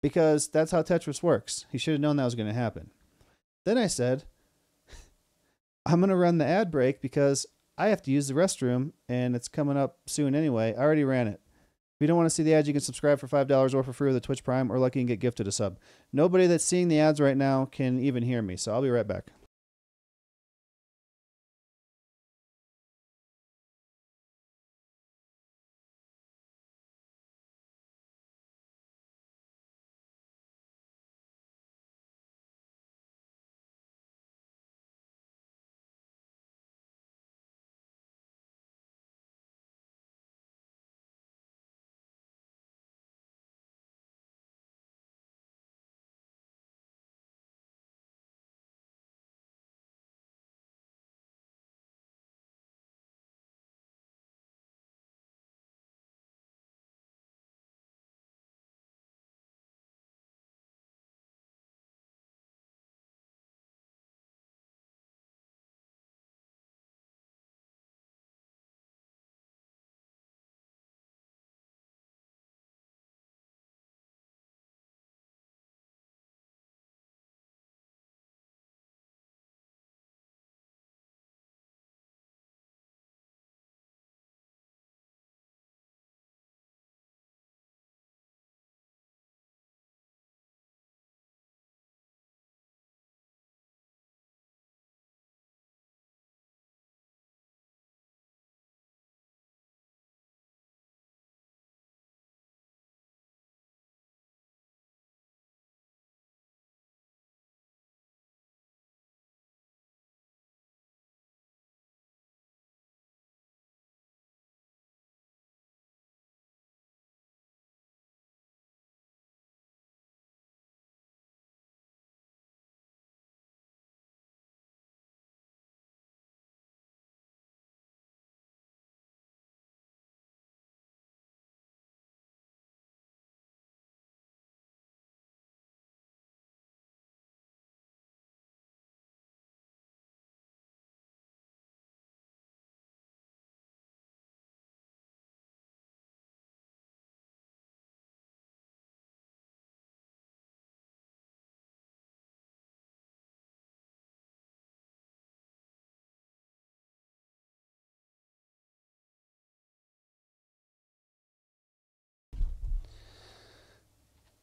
because that's how Tetris works. He should have known that was going to happen. Then I said, I'm going to run the ad break because I have to use the restroom and it's coming up soon anyway. I already ran it. If you don't want to see the ads, you can subscribe for $5 or for free with a Twitch Prime, or lucky and get gifted a sub. Nobody that's seeing the ads right now can even hear me, so I'll be right back.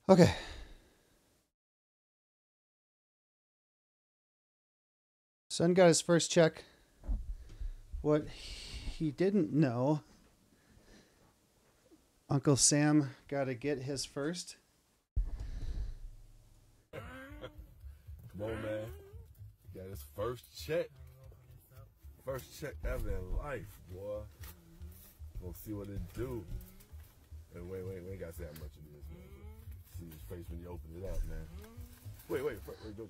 Okay. Son got his first check. What he didn't know, Uncle Sam got to get his first. Come on, man. Got his first check. First check ever in life, boy. Gonna see what it do. And wait, we ain't gotta say how much it is, man. See his face when you open it up, man. Wait, Jojo.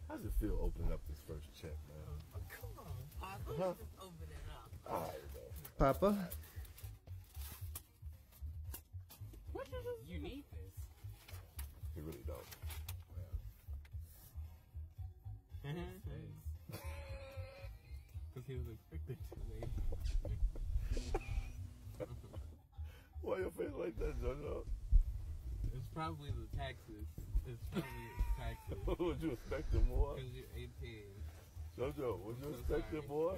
How does it feel opening up this first check, man? Oh, come on, Papa. Just open it up. All right, man. Papa. What you need this? He really don't. Because he was expected to leave. Why your face like that, Jojo? It's probably the taxes. It's probably taxes. Would you expect it more? Because you're 18. Jojo, would you So expect it more?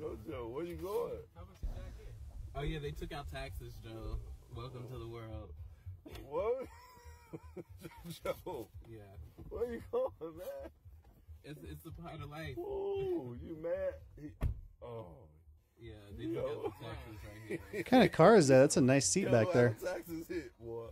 Jojo, where you going? How much did I get? Oh yeah, they took out taxes, Joe. Welcome to the world. What? Jojo, Yeah. where you going, man? It's a part of life. Ooh, you mad? Oh. Yeah, they took out the taxes right here. What kind of car is that? That's a nice seat back there. Taxes hit, boy.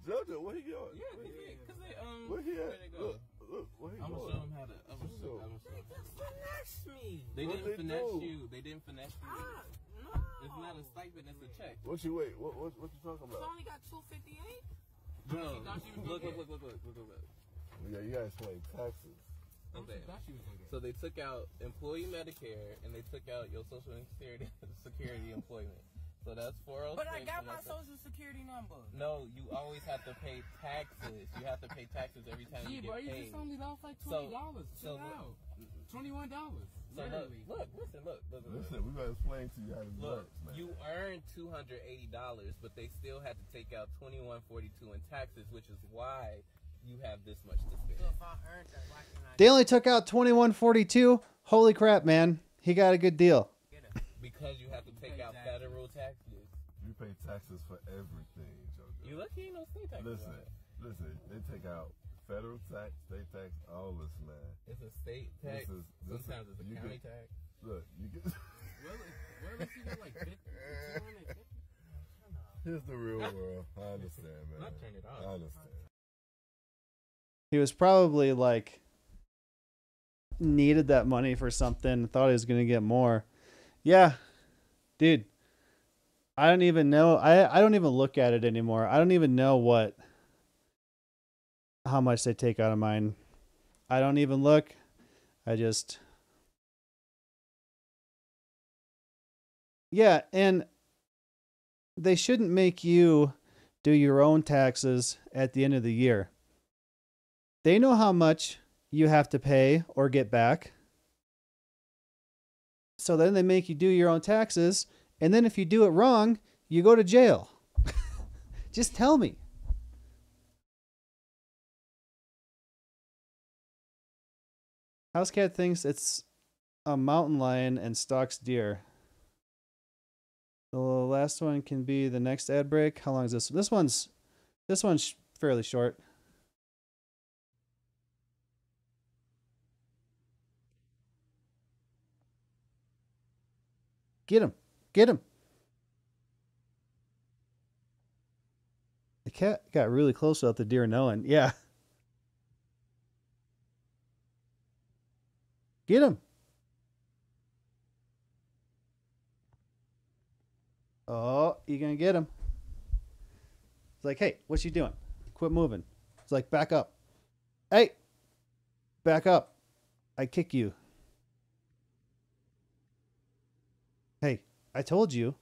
Jojo, where he going? Yeah, because they Where he where at? they go? Look, where he I'm going? gonna show them how to. I'm gonna show them. They just finessed me. They What didn't they finesse do? you. They didn't finesse you. No. It's not a stipend. It's a check. What you wait? What you talking It's about? only got 258. Bro, look. Yeah, you gotta explain taxes. Okay. So they took out employee Medicare and they took out your social security employment. So that's 406. But I got my social security number. No, you always have to pay taxes. You have to pay taxes every time you get paid. Just only lost like $20. Chill out. $21. So Literally. look. Listen, we gotta explain to you how this Look, works, man. you earned $280, but they still had to take out $21.42 in taxes, which is why you have this much to spend. So if I earned that, why can't I They only took out $21.42. Holy crap, man! He got a good deal. get it? Because you have to take out federal taxes. You pay taxes for everything, Jojo. You lucky ain't no state taxes. Listen, they take out federal tax, state tax, all this, man. It's a state tax. Sometimes it's a you county get- tax. Look, you get. Well, if you get like 50, 250. Here's the real world. I understand, man. Not turn it off. I understand. He was probably like needed that money for something. Thought he was gonna get more. Yeah, dude. I don't even know. I don't even look at it anymore. I don't even know how much they take out of mine. I don't even look. I just. Yeah, and they shouldn't make you do your own taxes at the end of the year. They know how much you have to pay or get back. So then they make you do your own taxes. And then if you do it wrong, you go to jail. Just tell me. Housecat thinks it's a mountain lion and stalks deer. The last one can be the next ad break. How long is this? This one's fairly short. Get him. Get him. The cat got really close without the deer knowing. Yeah. Get him. Oh, you gonna get him. It's like, hey, what you doing? Quit moving. It's like, back up. Hey, back up. I kick you. Hey, I told you.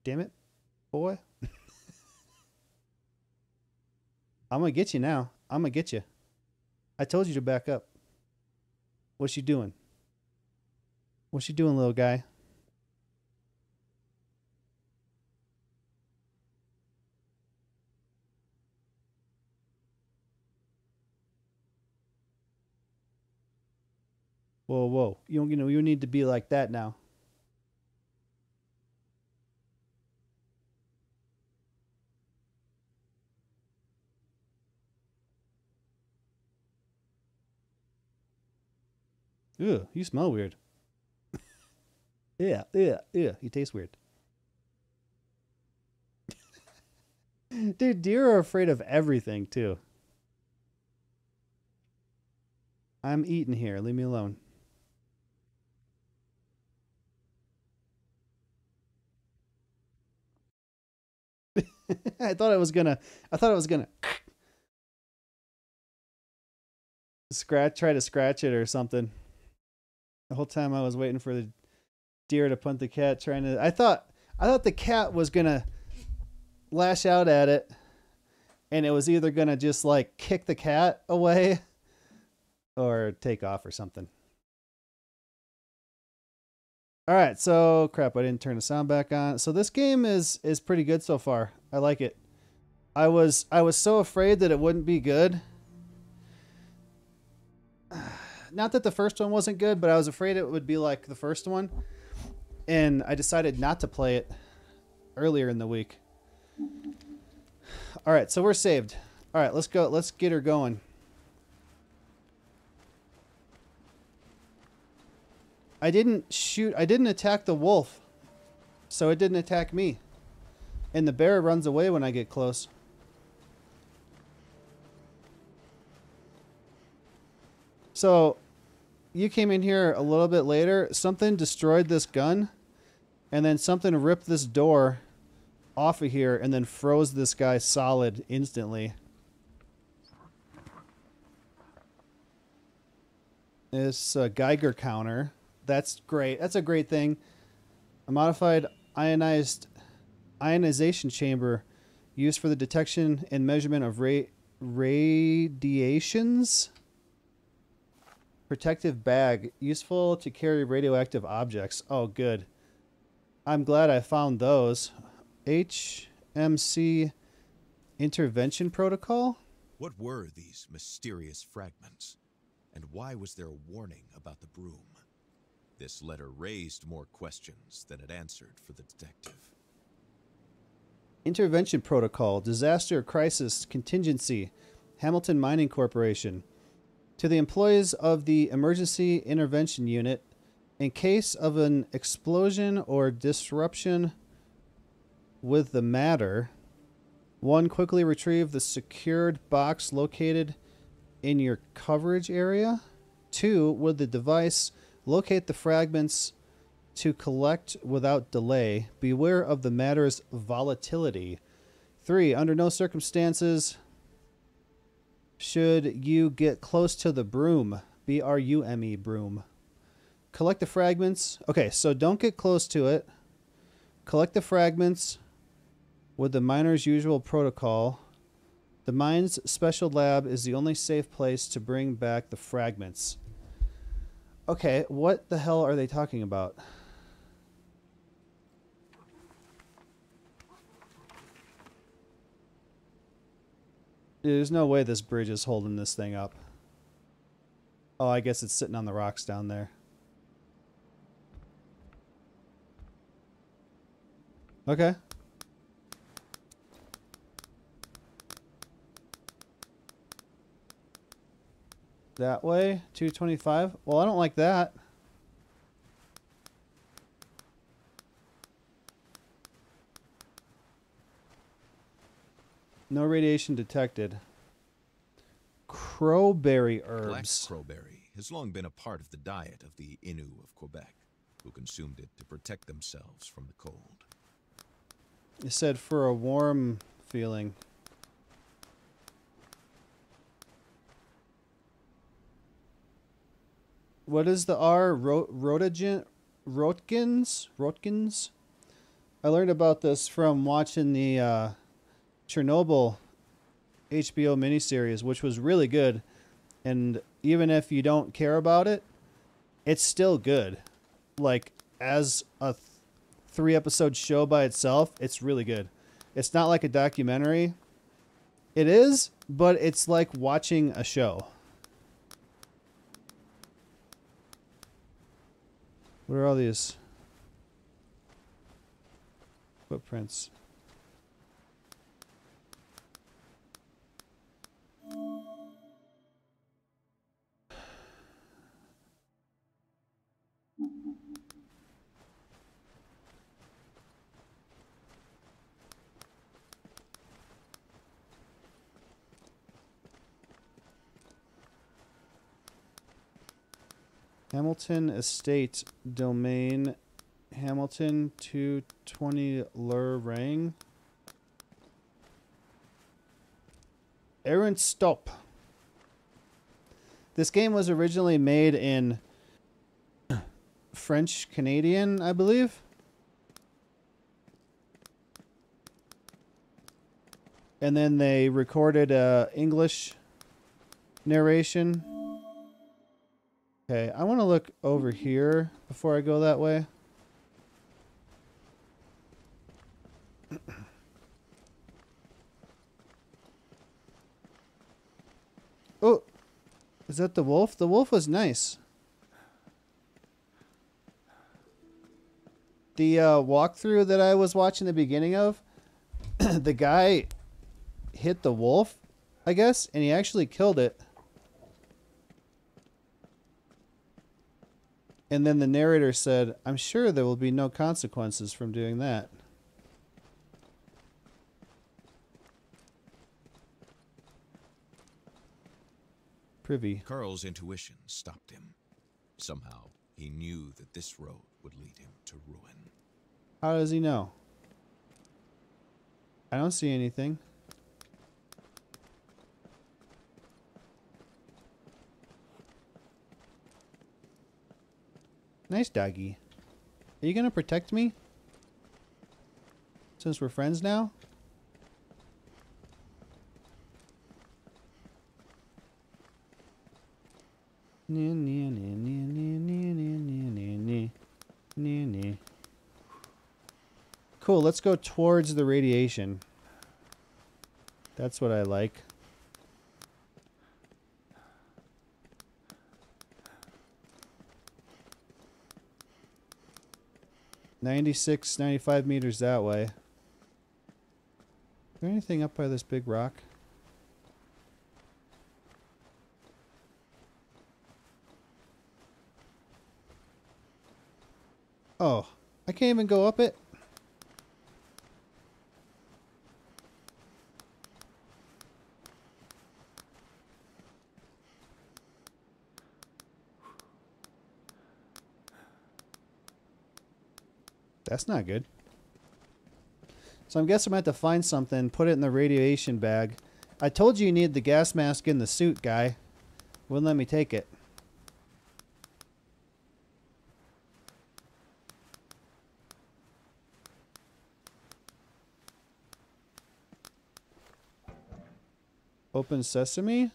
Damn it, boy. I'm gonna get you now. I'm gonna get you. I told you to back up. What you doing? What you doing, little guy? Whoa, whoa. You need to be like that now. Ew, you smell weird. Yeah, yeah, yeah. You taste weird. Dude, deer are afraid of everything, too. I'm eating here. Leave me alone. I thought it was gonna try to scratch it or something. The whole time I was waiting for the deer to punt the cat, I thought the cat was gonna lash out at it, and it was either gonna just like kick the cat away or take off or something. All right, so crap, I didn't turn the sound back on. So this game is pretty good so far. I like it. I was so afraid that it wouldn't be good. Not that the first one wasn't good, but I was afraid it would be like the first one. And I decided not to play it earlier in the week. All right, so we're saved. All right, let's go. Let's get her going. I didn't attack the wolf, so it didn't attack me. And the bear runs away when I get close. So, you came in here a little bit later. Something destroyed this gun, and then something ripped this door off of here and then froze this guy solid instantly. This Geiger counter. That's great. That's a great thing. A modified ionization chamber used for the detection and measurement of radiations. Protective bag useful to carry radioactive objects. Oh, good. I'm glad I found those. HMC intervention protocol? What were these mysterious fragments? And why was there a warning about the Brume? This letter raised more questions than it answered for the detective. Intervention protocol, disaster crisis contingency, Hamilton Mining Corporation. To the employees of the emergency intervention unit, in case of an explosion or disruption with the matter, 1. Quickly retrieve the secured box located in your coverage area. 2. With the device, locate the fragments to collect without delay. Beware of the matter's volatility. 3. Under no circumstances should you get close to the Brume. B-R-U-M-E, Brume. Collect the fragments. Okay, so don't get close to it. Collect the fragments with the miner's usual protocol. The mine's special lab is the only safe place to bring back the fragments. Okay, what the hell are they talking about? Dude, there's no way this bridge is holding this thing up. Oh, I guess it's sitting on the rocks down there. Okay. That way, 225. Well, I don't like that. No radiation detected. Crowberry herbs. Black crowberry has long been a part of the diet of the Innu of Quebec, who consumed it to protect themselves from the cold. It said for a warm feeling. What is the R? Rotkins? I learned about this from watching the Chernobyl HBO miniseries, which was really good. And even if you don't care about it, it's still good. Like, as a 3-episode show by itself, it's really good. It's not like a documentary. It is, but it's like watching a show. What are all these footprints? Hamilton Estate Domain. Hamilton 220 Lurang. Aaron Stop. This game was originally made in French Canadian, I believe. And then they recorded English narration. Okay, I want to look over here before I go that way. Oh, is that the wolf? The wolf was nice. The walkthrough that I was watching the beginning of, the guy hit the wolf, I guess, and he actually killed it. And then the narrator said, "I'm sure there will be no consequences from doing that." Privy. Carl's intuition stopped him. Somehow, he knew that this road would lead him to ruin. How does he know? I don't see anything. Nice doggy. Are you gonna protect me? Since we're friends now? Cool, let's go towards the radiation. That's what I like. $96, 95 meters that way. Is there anything up by this big rock? Oh, I can't even go up it. That's not good. So I guess I'm going to have to find something, put it in the radiation bag. I told you needed the gas mask in the suit, guy. Wouldn't let me take it. Open sesame?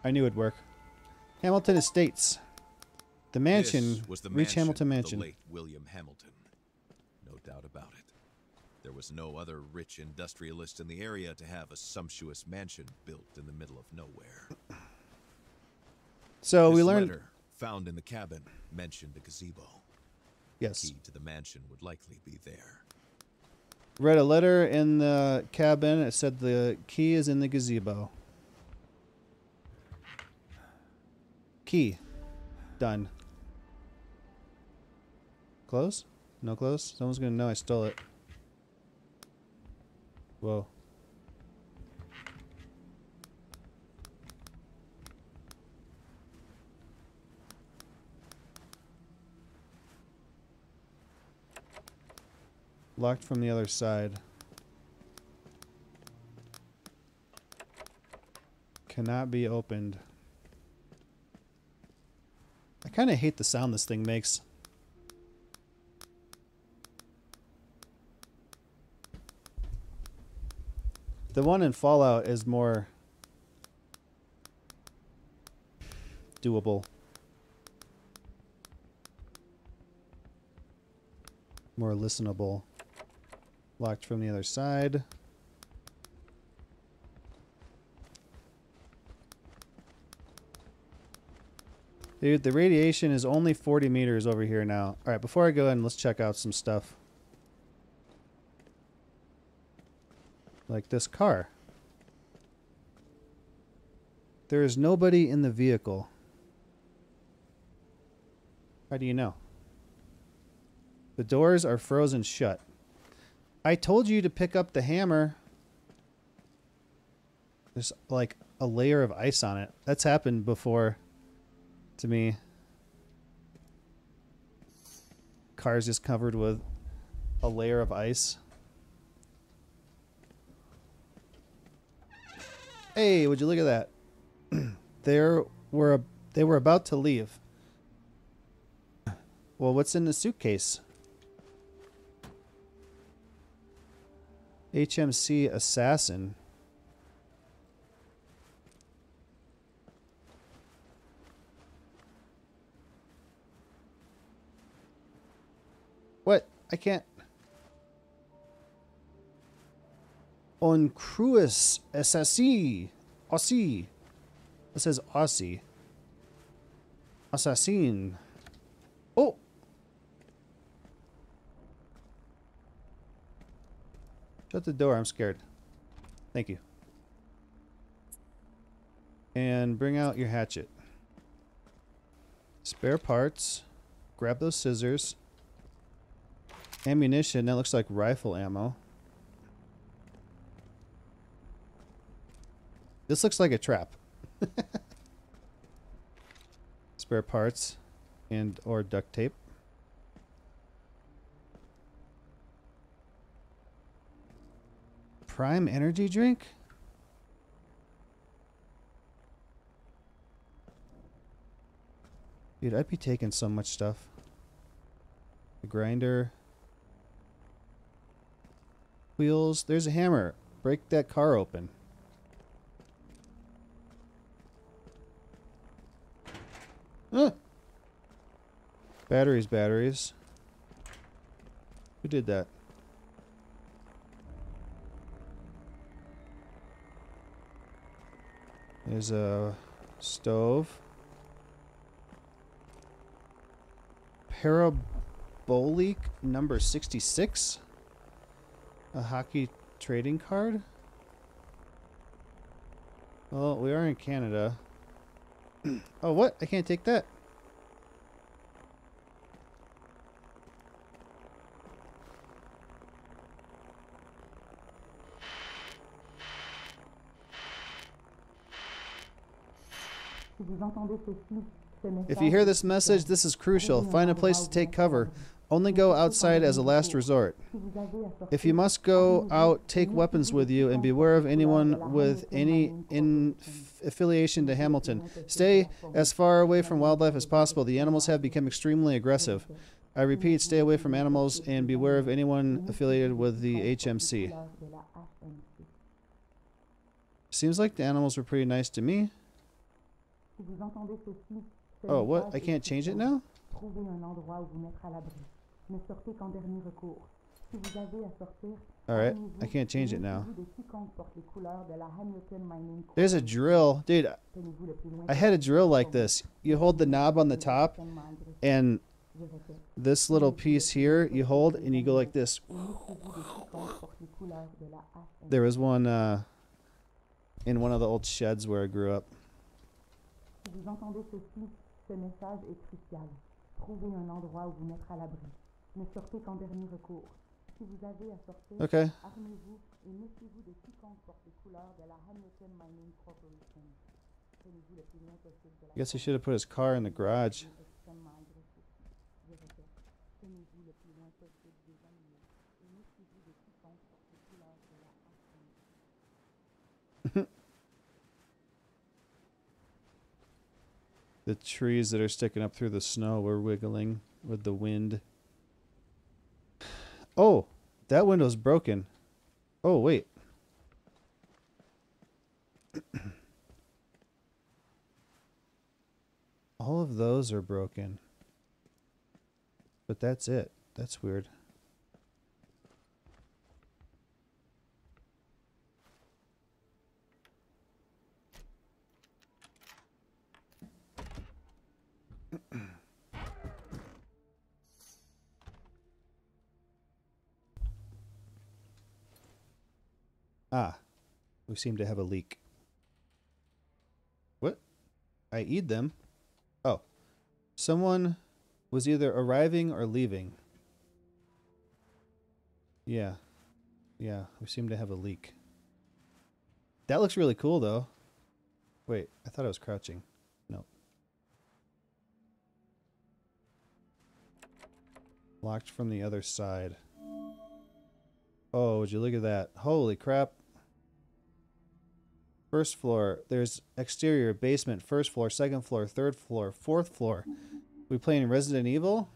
I knew it'd work. Hamilton Estates. The mansion. This was the Reach Hamilton Mansion. Of the late William Hamilton. No doubt about it. There was no other rich industrialist in the area to have a sumptuous mansion built in the middle of nowhere. So This we learned. letter found in the cabin mentioned a gazebo. Yes. The key to the mansion would likely be there. Read a letter in the cabin. It said the key is in the gazebo. Key. Done. Close? No close? Someone's gonna know I stole it. Whoa. Locked from the other side. Cannot be opened. I kind of hate the sound this thing makes. The one in Fallout is more doable. More listenable. Locked from the other side. Dude, the radiation is only 40 meters over here now. Alright, before I go in, let's check out some stuff. Like this car. There is nobody in the vehicle. How do you know? The doors are frozen shut. I told you to pick up the hammer. There's like a layer of ice on it. That's happened before. to me. Car's just covered with a layer of ice. Hey, would you look at that? They were about to leave. Well, what's in the suitcase? HMC Assassin. What? I can't. On Cruis Assassin. Aussie. It says Aussie. Assassin. Oh! Shut the door, I'm scared. Thank you. And bring out your hatchet. Spare parts. Grab those scissors. Ammunition, that looks like rifle ammo. This looks like a trap. Spare parts and or duct tape. Prime energy drink? Dude, I'd be taking so much stuff. The grinder. Wheels. There's a hammer. Break that car open. Batteries, batteries. Who did that? There's a stove. Parabolic number 66. A hockey trading card. Well, we are in Canada. Oh, what? I can't take that. If you hear this message, this is crucial. Find a place to take cover. Only go outside as a last resort. If you must go out, take weapons with you and beware of anyone with any affiliation to Hamilton. Stay as far away from wildlife as possible. The animals have become extremely aggressive. I repeat, stay away from animals and beware of anyone affiliated with the HMC. Seems like the animals were pretty nice to me. Oh, what? I can't change it now? Alright, I can't change it now. There's a drill. Dude, I had a drill like this. You hold the knob on the top, and this little piece here, you hold, and you go like this. There was one in one of the old sheds where I grew up. Okay. I guess he should have put his car in the garage. The trees that are sticking up through the snow were wiggling with the wind. Oh, that window's broken. Oh, wait. All of those are broken. But that's it. That's weird. Ah, we seem to have a leak. What? I eat them? Oh, someone was either arriving or leaving. Yeah. Yeah, we seem to have a leak. That looks really cool, though. Wait, I thought I was crouching. No. Locked from the other side. Oh, would you look at that? Holy crap. First floor. There's exterior, basement, first floor, second floor, third floor, fourth floor. We playing Resident Evil?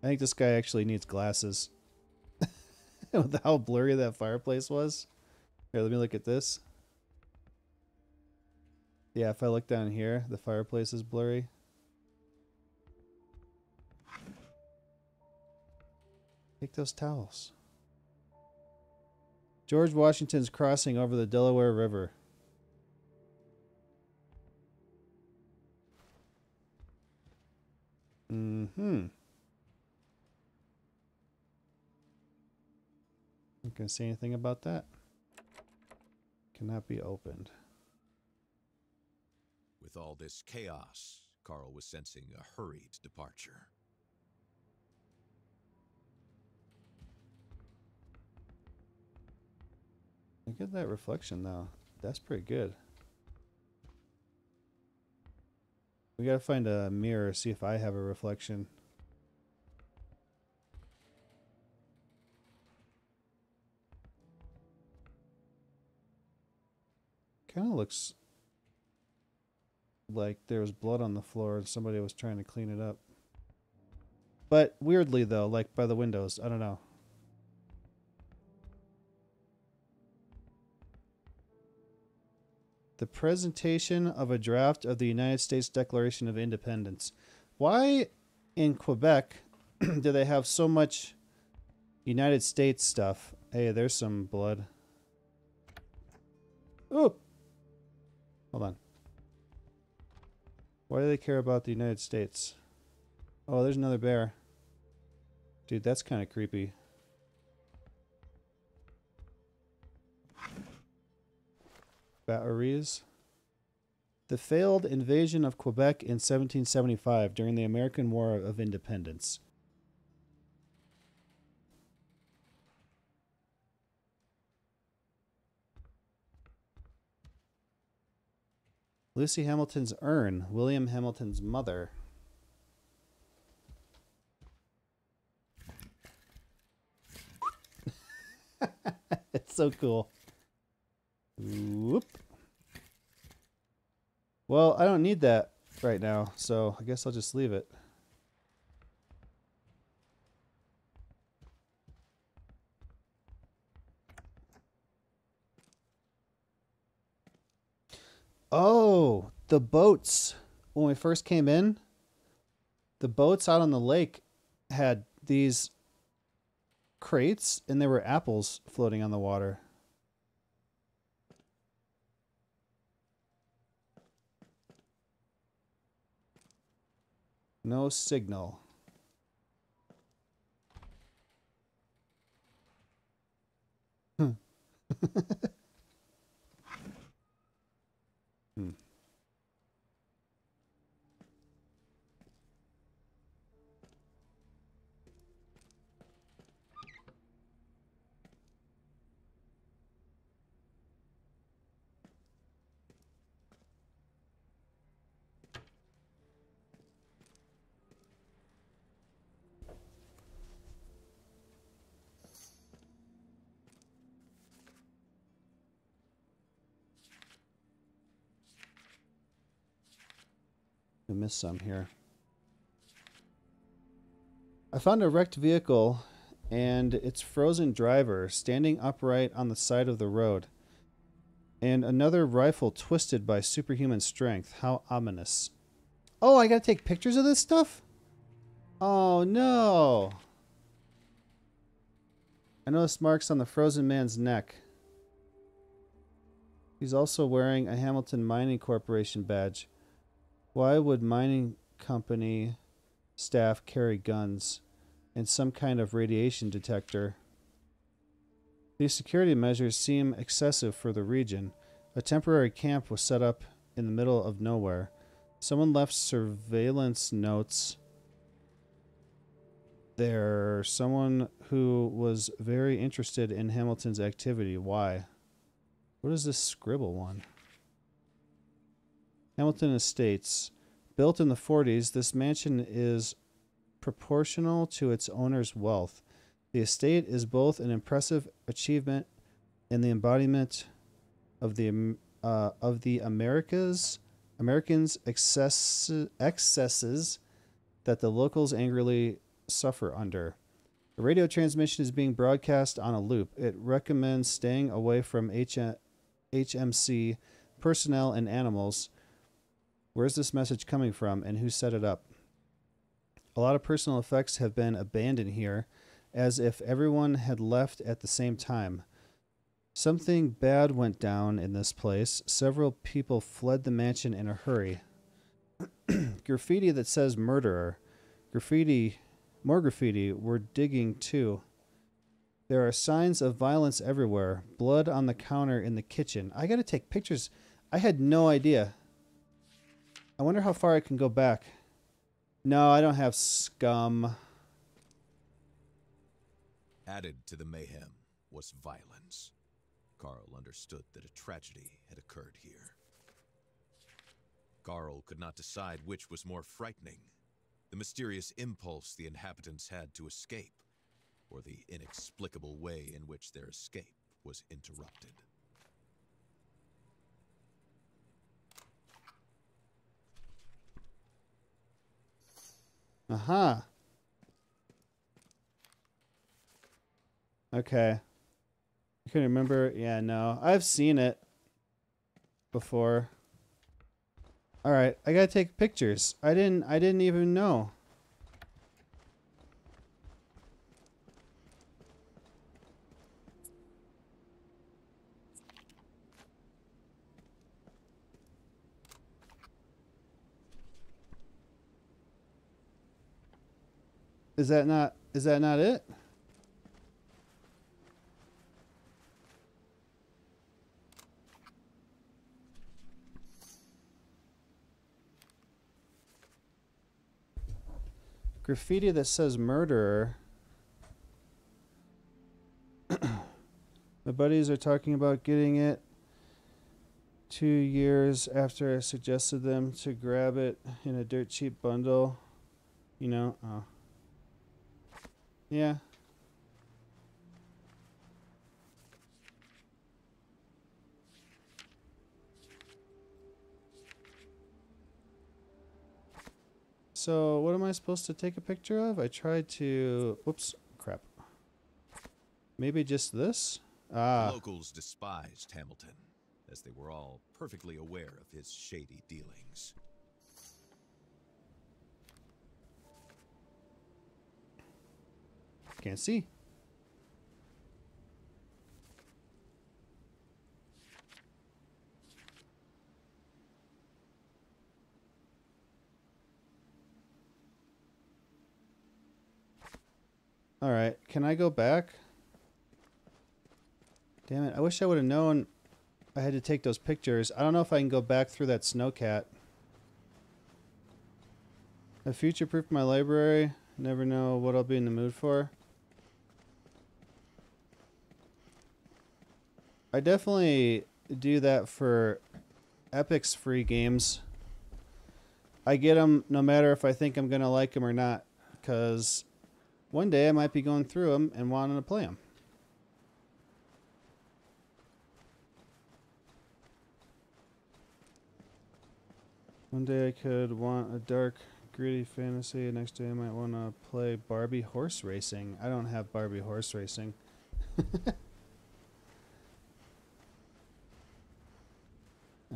I think this guy actually needs glasses. With how blurry that fireplace was. Here, let me look at this. Yeah, if I look down here, the fireplace is blurry. Take those towels. George Washington's crossing over the Delaware River. Mm-hmm. Not gonna say anything about that. Cannot be opened. With all this chaos, Carl was sensing a hurried departure. Look at that reflection though. That's pretty good. We gotta find a mirror, see if I have a reflection. Kind of looks like there was blood on the floor and somebody was trying to clean it up. But weirdly though, like by the windows, I don't know. The presentation of a draft of the United States Declaration of Independence. Why in Quebec do they have so much United States stuff? Hey, there's some blood. Ooh! Hold on. Why do they care about the United States? Oh, there's another bear. Dude, that's kind of creepy. Batteries. The failed invasion of Quebec in 1775 during the American War of Independence. Lucy Hamilton's urn, William Hamilton's mother. It's so cool. Whoop. Well, I don't need that right now, so I guess I'll just leave it. Oh, the boats. When we first came in, the boats out on the lake had these crates and there were apples floating on the water. No signal. Hmm. I missed some here. I found a wrecked vehicle and its frozen driver standing upright on the side of the road. And another rifle twisted by superhuman strength. How ominous. Oh, I gotta take pictures of this stuff? Oh no. I noticed marks on the frozen man's neck. He's also wearing a Hamilton Mining Corporation badge. Why would mining company staff carry guns and some kind of radiation detector? These security measures seem excessive for the region. A temporary camp was set up in the middle of nowhere. Someone left surveillance notes there. Someone who was very interested in Hamilton's activity. Why? What is this scribble one? Hamilton Estates. Built in the 40s, this mansion is proportional to its owner's wealth. The estate is both an impressive achievement and the embodiment of the Americans' excesses that the locals angrily suffer under. The radio transmission is being broadcast on a loop. It recommends staying away from HMC personnel and animals. Where's this message coming from, and who set it up? A lot of personal effects have been abandoned here, as if everyone had left at the same time. Something bad went down in this place. Several people fled the mansion in a hurry. Graffiti that says murderer. More graffiti. We're digging too. There are signs of violence everywhere. Blood on the counter in the kitchen. I gotta take pictures. I had no idea. I wonder how far I can go back. No, I don't have scum. Added to the mayhem was violence. Carl understood that a tragedy had occurred here. Carl could not decide which was more frightening, the mysterious impulse the inhabitants had to escape, or the inexplicable way in which their escape was interrupted. Aha. Okay. I couldn't remember. Yeah, no. I've seen it before. All right, I gotta take pictures. I didn't even know. Is that not it? Graffiti that says murderer. My buddies are talking about getting it 2 years after I suggested them to grab it in a dirt cheap bundle. You know, oh. Yeah. So, what am I supposed to take a picture of? I tried to... Whoops. Crap. Maybe just this? Ah. The locals despised Hamilton, as they were all perfectly aware of his shady dealings. Can't see. All right, can I go back? Damn it, I wish I would have known I had to take those pictures. I don't know if I can go back through that snowcat. I future-proofed my library. Never know what I'll be in the mood for. I definitely do that for Epic's free games. I get them no matter if I think I'm going to like them or not, because one day I might be going through them and wanting to play them. One day I could want a dark, gritty fantasy. Next day I might want to play Barbie horse racing. I don't have Barbie horse racing.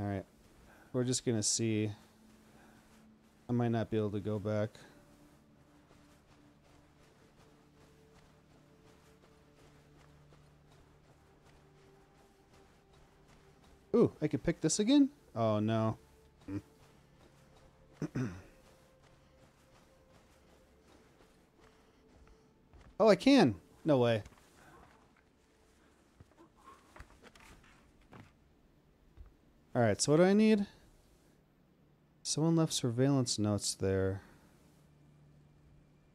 Alright. We're just going to see. I might not be able to go back. Ooh, I could pick this again? Oh, no. Oh, I can. No way. Alright, so what do I need? Someone left surveillance notes there.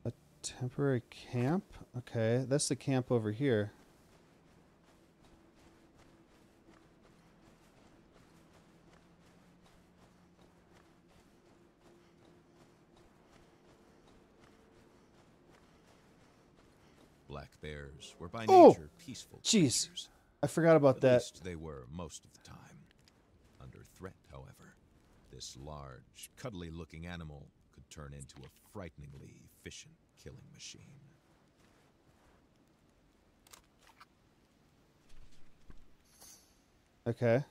A temporary camp? Okay, that's the camp over here. black bears were by Oh! nature peaceful Jeez. creatures. I forgot about At that. least they were most of the time. Under threat, however, this large, cuddly-looking animal could turn into a frighteningly efficient killing machine. Okay.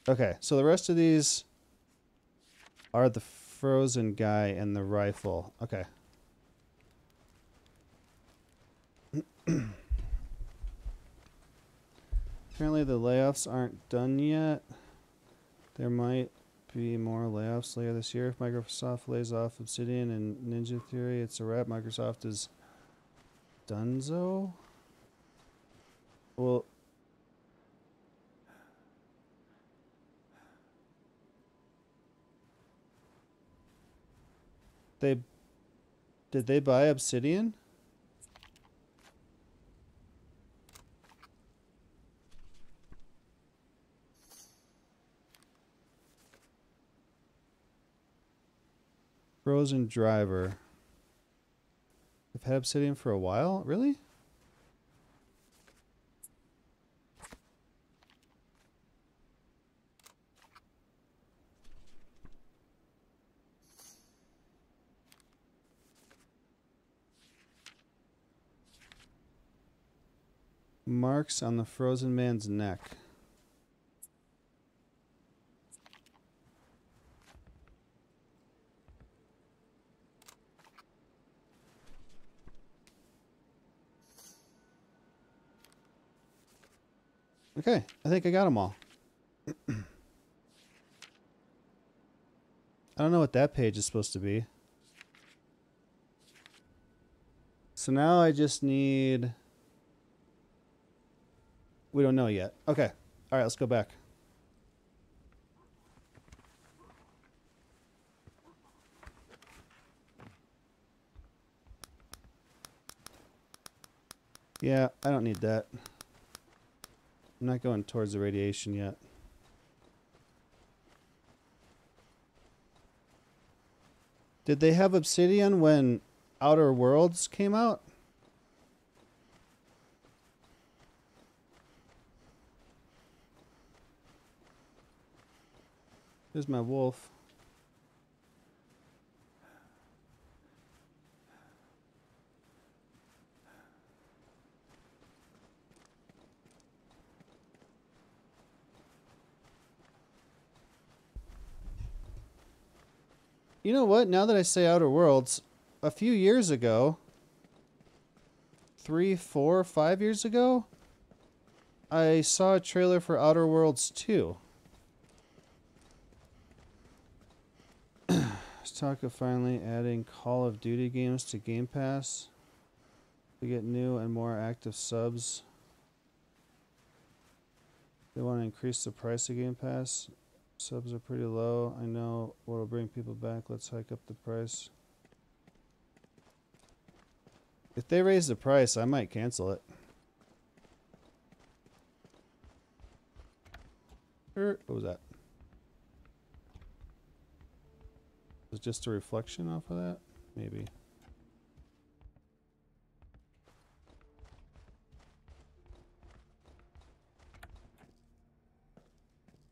Okay, so the rest of these are the frozen guy and the rifle. Okay. Apparently the layoffs aren't done yet. There might be more layoffs later this year. If Microsoft lays off Obsidian and Ninja Theory, it's a wrap. Microsoft is donezo. Well, did they buy Obsidian? Frozen Driver. I've had Obsidian for a while? Really? Marks on the frozen man's neck. Okay, I think I got them all. I don't know what that page is supposed to be. So now I just need... We don't know yet. Okay. All right, let's go back. Yeah, I don't need that. I'm not going towards the radiation yet. Did they have Obsidian when Outer Worlds came out? Here's my wolf. You know what? Now that I say Outer Worlds, a few years ago, 3, 4, 5 years ago, I saw a trailer for Outer Worlds 2. Let's talk of finally adding Call of Duty games to Game Pass. We get new and more active subs. They want to increase the price of Game Pass. Subs are pretty low. I know what'll bring people back. Let's hike up the price. If they raise the price, I might cancel it. What was that? Was it just a reflection off of that? Maybe.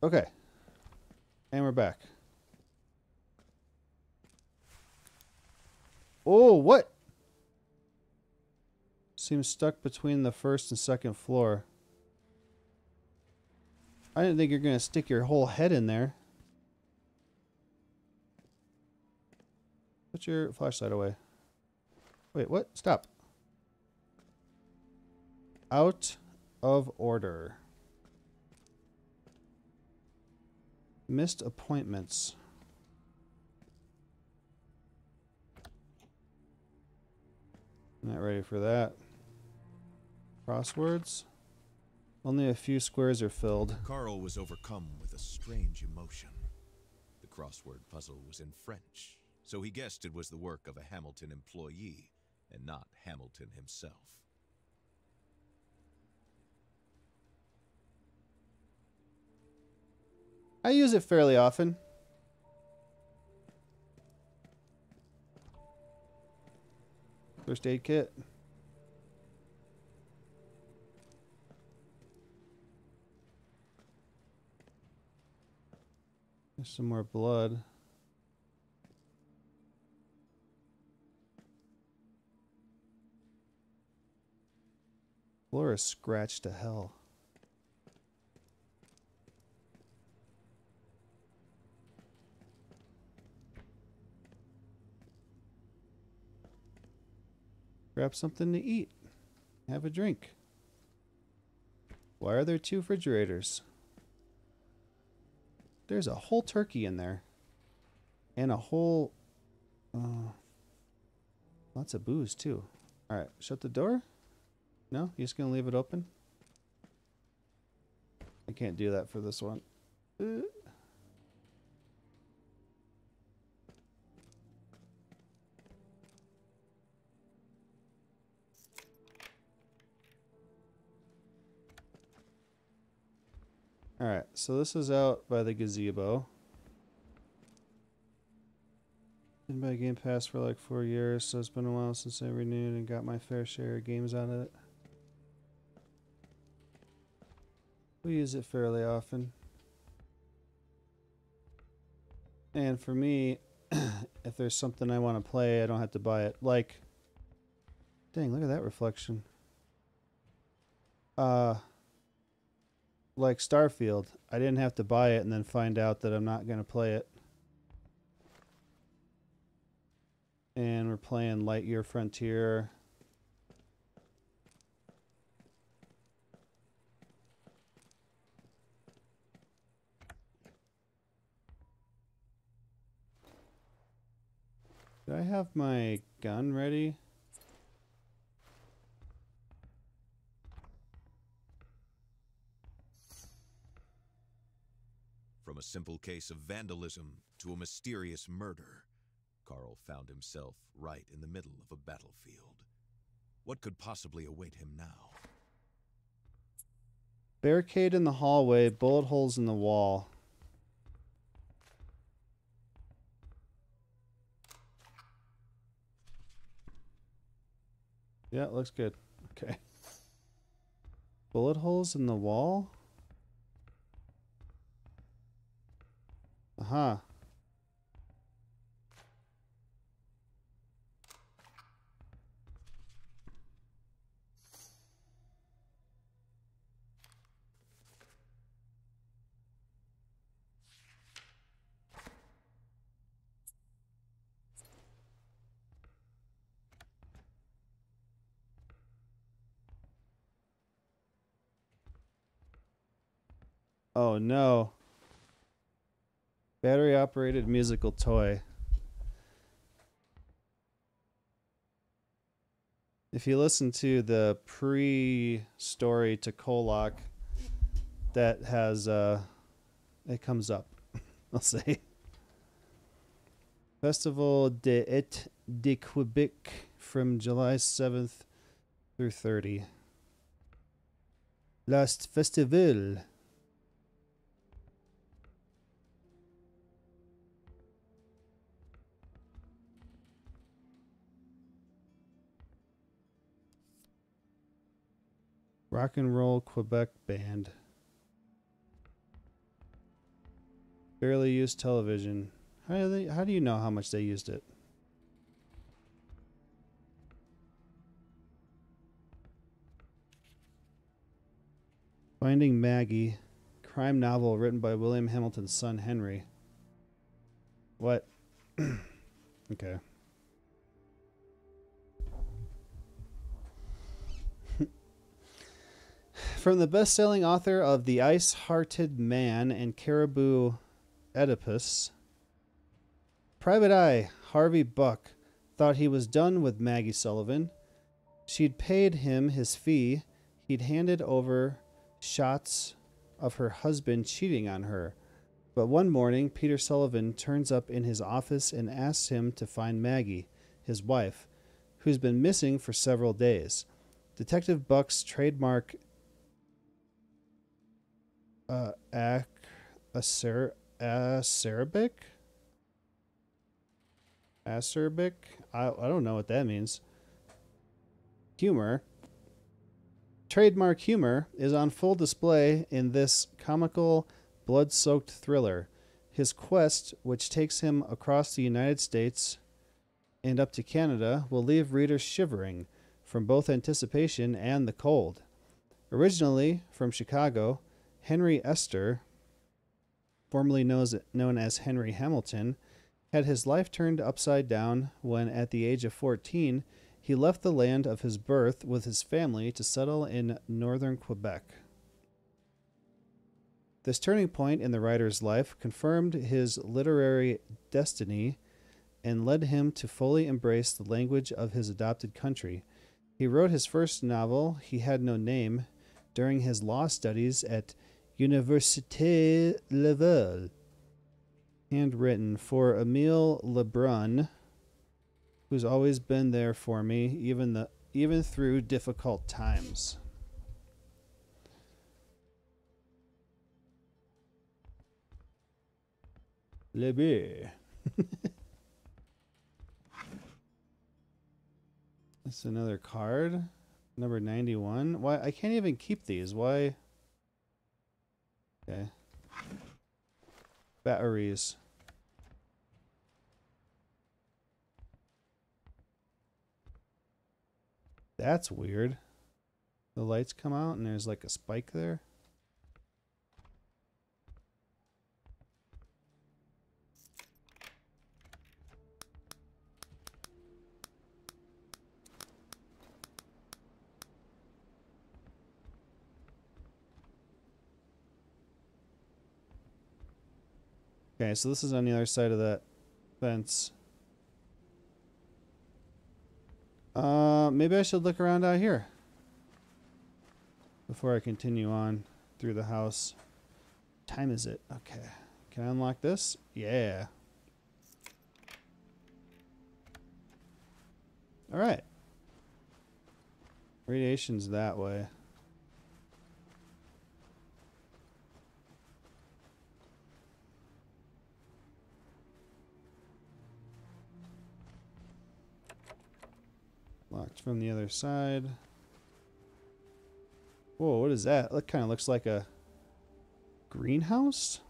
Okay. And we're back. Oh, what? Seems stuck between the first and second floor. I didn't think you're going to stick your whole head in there. Put your flashlight away. Wait, what? Stop. Out of order. Missed appointments. Not ready for that. Crosswords. Only a few squares are filled. Carl was overcome with a strange emotion. The crossword puzzle was in French, so he guessed it was the work of a Hamilton employee and not Hamilton himself. I use it fairly often. First aid kit. There's some more blood. Floor is scratched to hell. Grab something to eat. Have a drink. Why are there 2 refrigerators? There's a whole turkey in there. And a whole... lots of booze, too. Alright, shut the door? No? You just gonna leave it open? I can't do that for this one. Alright, so this is out by the gazebo. Been by Game Pass for like 4 years, so it's been a while since I renewed and got my fair share of games out of it. We use it fairly often. And for me, if there's something I want to play, I don't have to buy it. Like, dang, look at that reflection. Like Starfield, I didn't have to buy it and then find out that I'm not going to play it. And we're playing Lightyear Frontier. Do I have my gun ready? From a simple case of vandalism to a mysterious murder, Carl found himself right in the middle of a battlefield. What could possibly await him now? Barricade in the hallway, bullet holes in the wall. Yeah, it looks good. Okay. Bullet holes in the wall? Uh-huh. Oh no. Battery operated musical toy. If you listen to the pre-story to Kolak, that has it comes up. I'll say. Festival de Quebec from July 7th through 30. Last Festival. Rock and Roll Quebec Band. Barely used television. How do you know how much they used it? Finding Maggie. Crime novel written by William Hamilton's son Henry. What? Okay. From the best-selling author of The Ice-Hearted Man and Caribou Oedipus, Private Eye Harvey Buck thought he was done with Maggie Sullivan. She'd paid him his fee. He'd handed over shots of her husband cheating on her. But one morning, Peter Sullivan turns up in his office and asks him to find Maggie, his wife, who's been missing for several days. Detective Buck's trademark Acerbic? Acerbic? I don't know what that means. Humor. Trademark humor is on full display in this comical, blood-soaked thriller. His quest, which takes him across the United States and up to Canada, will leave readers shivering from both anticipation and the cold. Originally from Chicago, Henry Esther, formerly known as Henry Hamilton, had his life turned upside down when, at the age of 14, he left the land of his birth with his family to settle in northern Quebec. This turning point in the writer's life confirmed his literary destiny and led him to fully embrace the language of his adopted country. He wrote his first novel, He Had No Name, during his law studies at Université Laval, handwritten for Emile Lebrun, who's always been there for me, even through difficult times. Lebe. That's another card. Number 91. Why? I can't even keep these. Why? Okay. Batteries. That's weird. The lights come out and there's like a spike there. Okay, so this is on the other side of that fence. Maybe I should look around out here before I continue on through the house. What time is it? Okay. Can I unlock this? Yeah. All right. Radiation's that way. Locked from the other side. Whoa, what is that? That kind of looks like a greenhouse?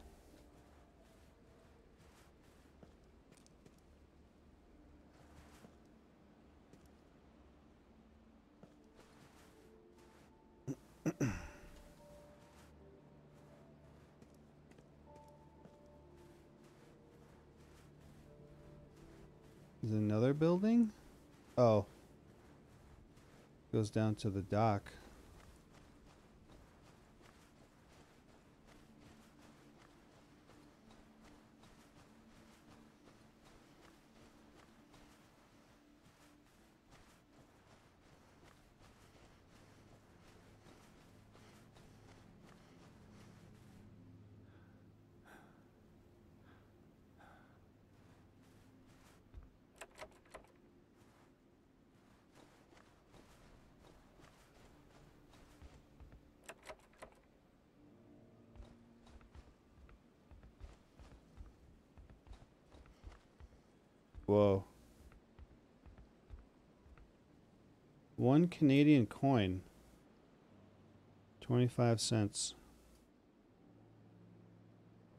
Is another building? Oh. Goes down to the dock. Whoa. 1 Canadian coin. 25 cents.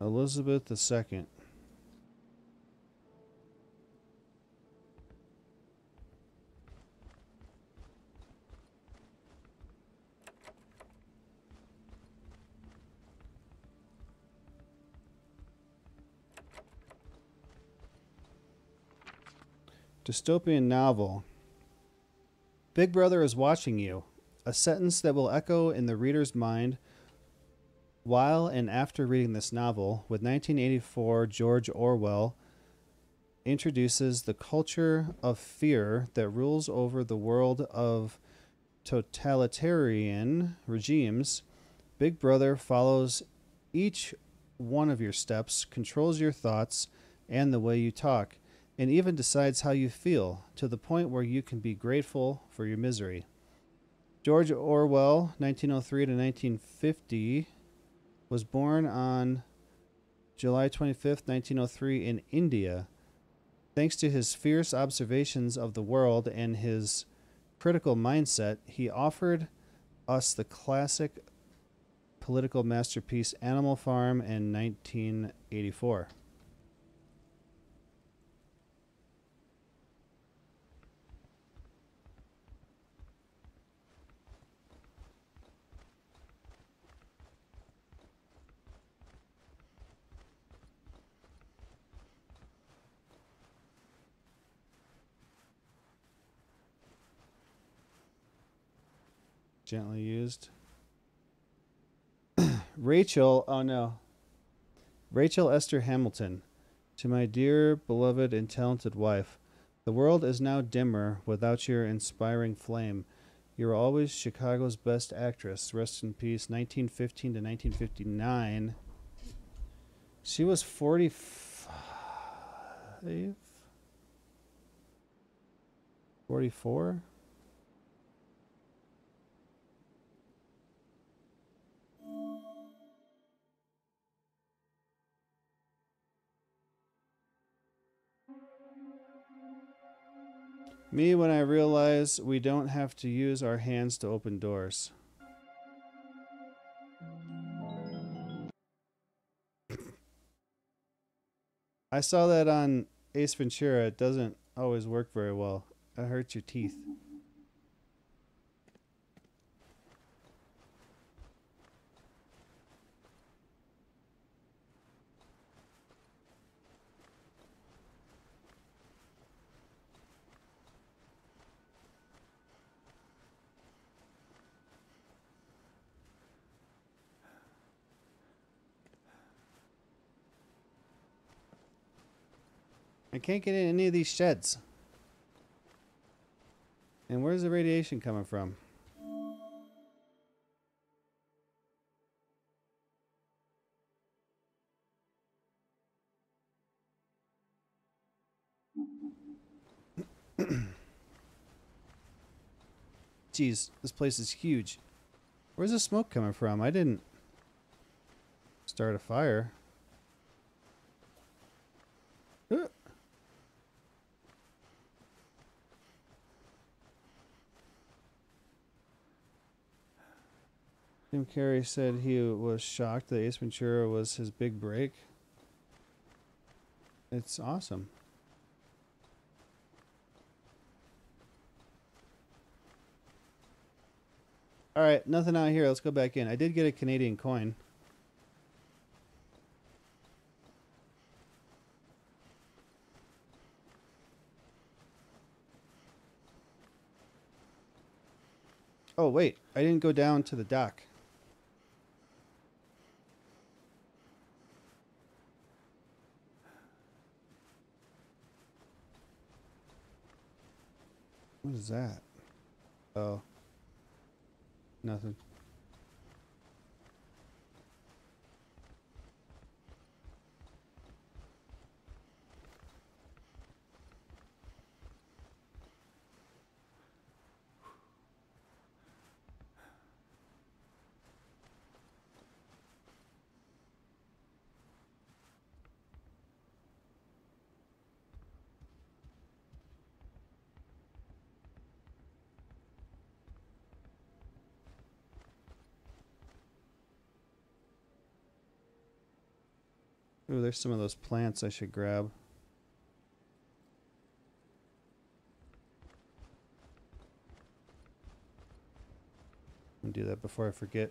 Elizabeth II. Dystopian novel. Big Brother is watching you. A sentence that will echo in the reader's mind while and after reading this novel, with 1984 George Orwell introduces the culture of fear that rules over the world of totalitarian regimes. Big Brother follows each one of your steps, controls your thoughts and the way you talk, and even decides how you feel, to the point where you can be grateful for your misery. George Orwell, 1903 to 1950, was born on July 25th, 1903 in India. Thanks to his fierce observations of the world and his critical mindset, he offered us the classic political masterpiece Animal Farm in 1984. Gently used. Rachel, oh no. Rachel Esther Hamilton. To my dear, beloved, and talented wife, the world is now dimmer without your inspiring flame. You are always Chicago's best actress. Rest in peace. 1915 to 1959. She was 45? 44? Me when I realize we don't have to use our hands to open doors. I saw that on Ace Ventura. It doesn't always work very well. It hurts your teeth. I can't get in any of these sheds. And where's the radiation coming from? Jeez, this place is huge. Where's the smoke coming from? I didn't start a fire. Jim Carrey said he was shocked that Ace Ventura was his big break. It's awesome. Alright, nothing out here. Let's go back in. I did get a Canadian coin. Oh, wait. I didn't go down to the dock. What is that? Oh. Nothing. Ooh, there's some of those plants I should grab. Let me do that before I forget.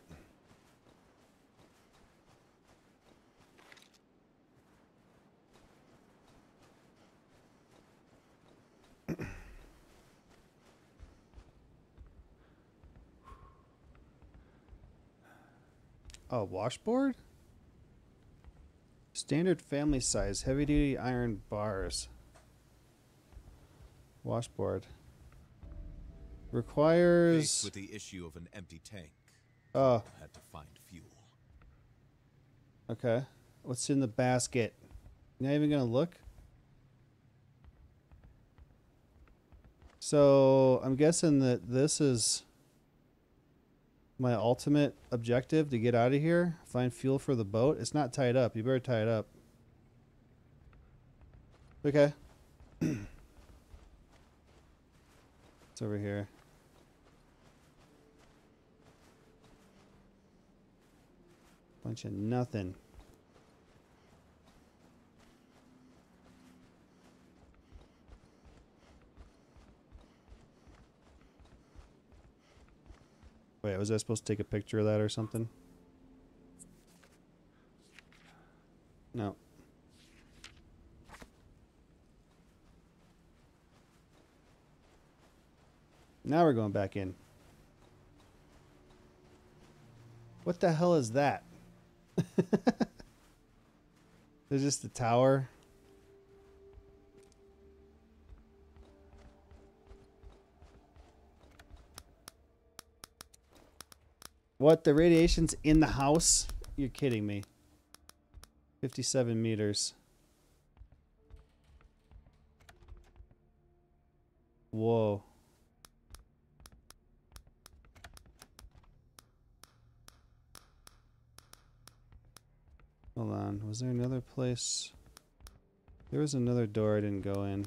Oh, washboard? Standard family size, heavy duty iron bars. Washboard. Requires. Faced with the issue of an empty tank, Oh. had to find fuel. Okay. What's in the basket? Not even gonna look? So I'm guessing that this is My ultimate objective to get out of here, find fuel for the boat. It's not tied up. You better tie it up. Okay. It's over here. Bunch of nothing. Wait, was I supposed to take a picture of that or something? No. Now we're going back in. What the hell is that? There's just the tower. What? The radiation's in the house? You're kidding me. 57 meters. Whoa. Hold on. Was there another place? There was another door I didn't go in.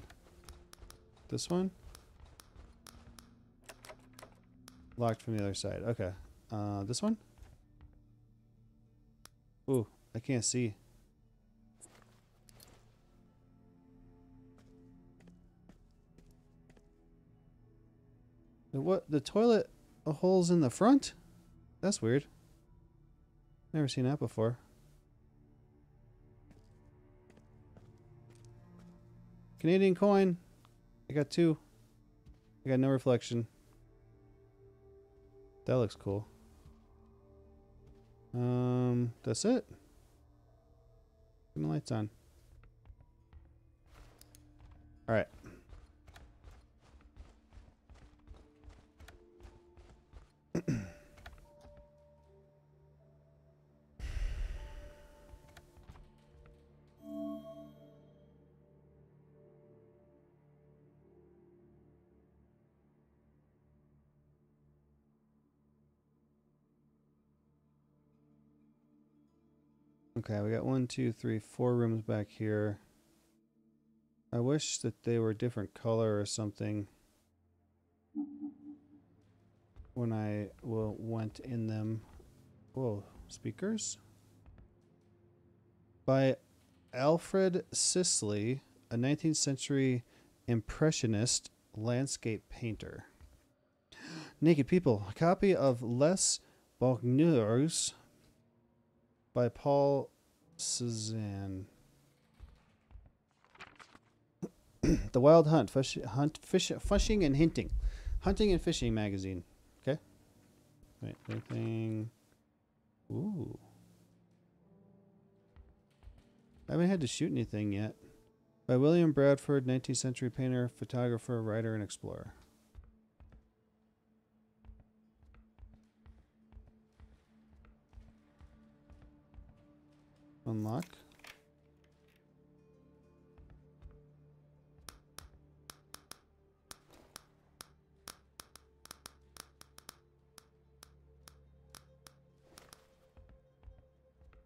This one? Locked from the other side. Okay. This one? Ooh, I can't see. What? The toilet hole's in the front? That's weird. Never seen that before. Canadian coin. I got 2. I got no reflection. That looks cool. That's it. Turn the lights on. All right. Okay, we got 1, 2, 3, 4 rooms back here. I wish that they were a different color or something when I went in them. Whoa, speakers? By Alfred Sisley, a 19th century impressionist landscape painter. Naked People, a copy of Les Bocneurs by Paul Cézanne. The Wild Hunt, Fishing and Hinting. Hunting and Fishing magazine. Okay. Wait, anything? Ooh. I haven't had to shoot anything yet. By William Bradford, 19th century painter, photographer, writer, and explorer. Unlock.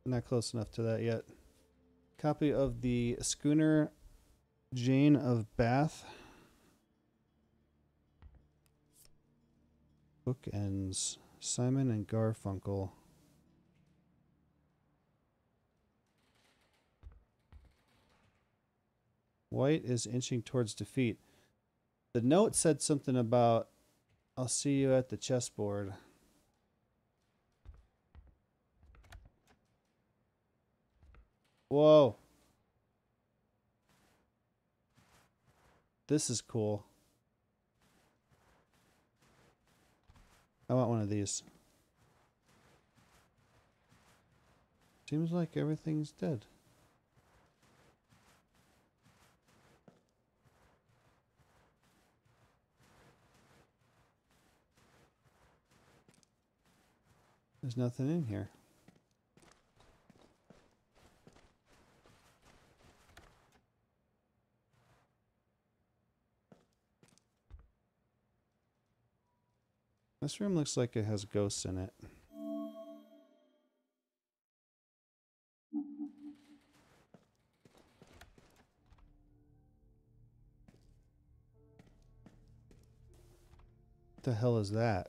Not close enough to that yet. Copy of the schooner Jane of Bath. Bookends. Simon and Garfunkel. White is inching towards defeat. The note said something about, I'll see you at the chessboard. Whoa. This is cool. I want one of these. Seems like everything's dead. There's nothing in here. This room looks like it has ghosts in it. What the hell is that?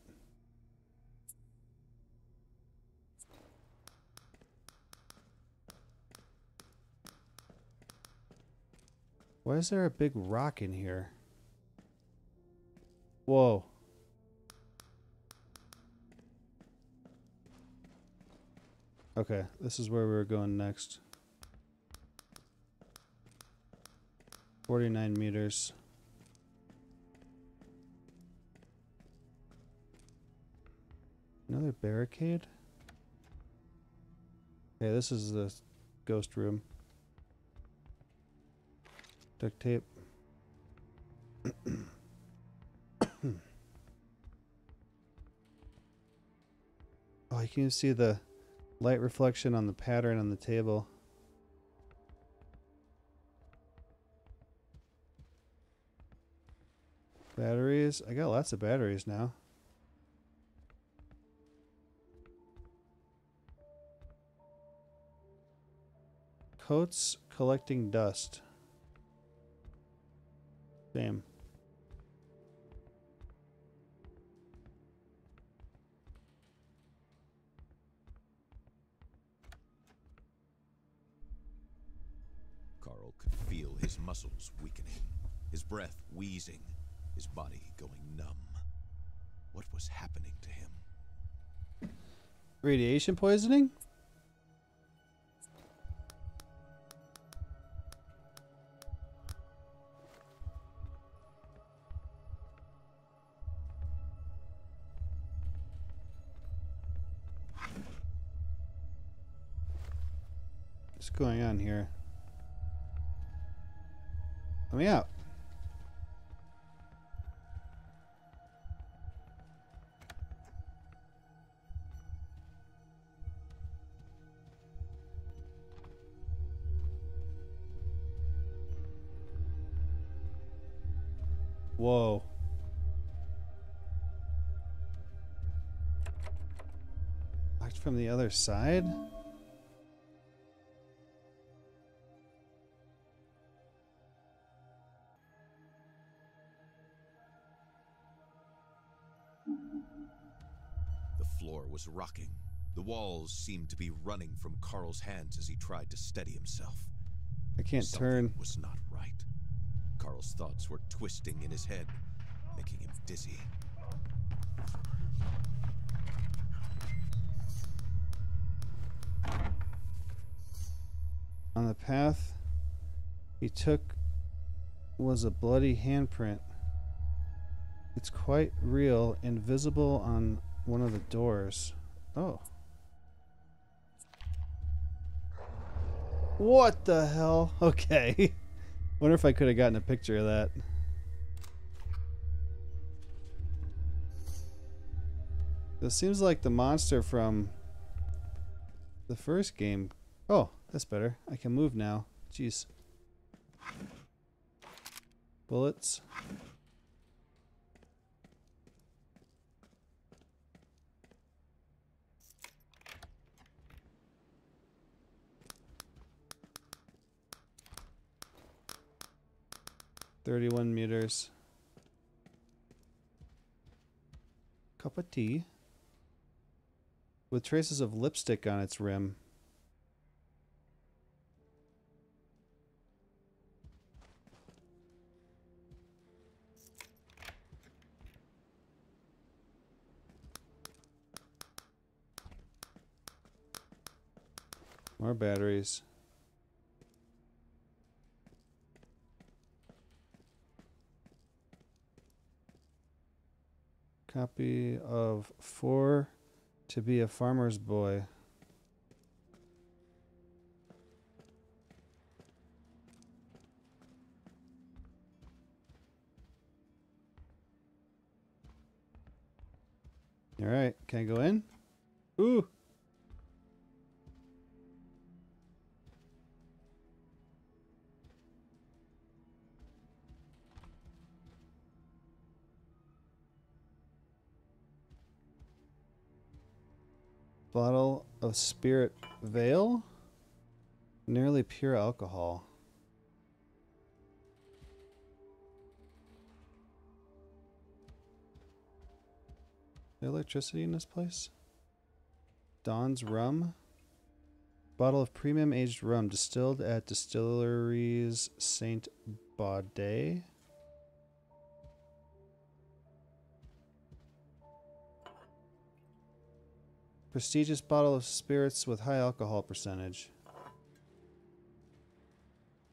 Why is there a big rock in here? Whoa. Okay, this is where we're going next. 49 meters. Another barricade? Okay, this is the ghost room. Duct tape. Oh, you can even see the light reflection on the pattern on the table. Batteries. I got lots of batteries now. Coats collecting dust. Same. Carl could feel his muscles weakening, his breath wheezing, his body going numb. What was happening to him? Radiation poisoning? What's going on here? Let me out. Whoa. Locked from the other side? The floor was rocking. The walls seemed to be running from Carl's hands as he tried to steady himself. I can't Something turn. was not right. Carl's thoughts were twisting in his head, making him dizzy. On the path he took was a bloody handprint. It's quite real and visible on one of the doors. Oh. What the hell? Okay. Wonder if I could have gotten a picture of that. This seems like the monster from the first game. Oh, that's better. I can move now. Jeez. Bullets. $31 meters. Cup of tea. With traces of lipstick on its rim. More batteries. Copy of 4 to be a farmer's boy. All right, can I go in? Ooh. Bottle of spirit veil. Nearly pure alcohol. Electricity in this place? Don's rum. Bottle of premium aged rum distilled at distilleries Saint Baudet. Prestigious bottle of spirits with high alcohol percentage.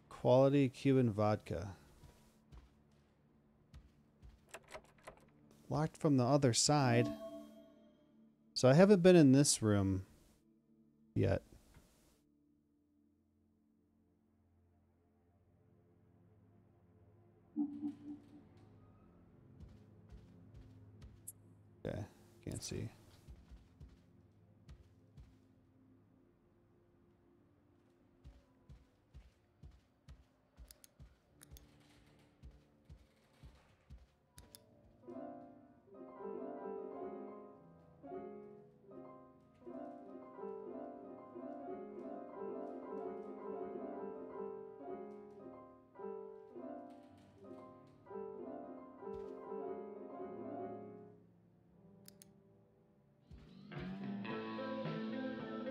Quality Cuban vodka. Locked from the other side. So I haven't been in this room yet. Okay, can't see.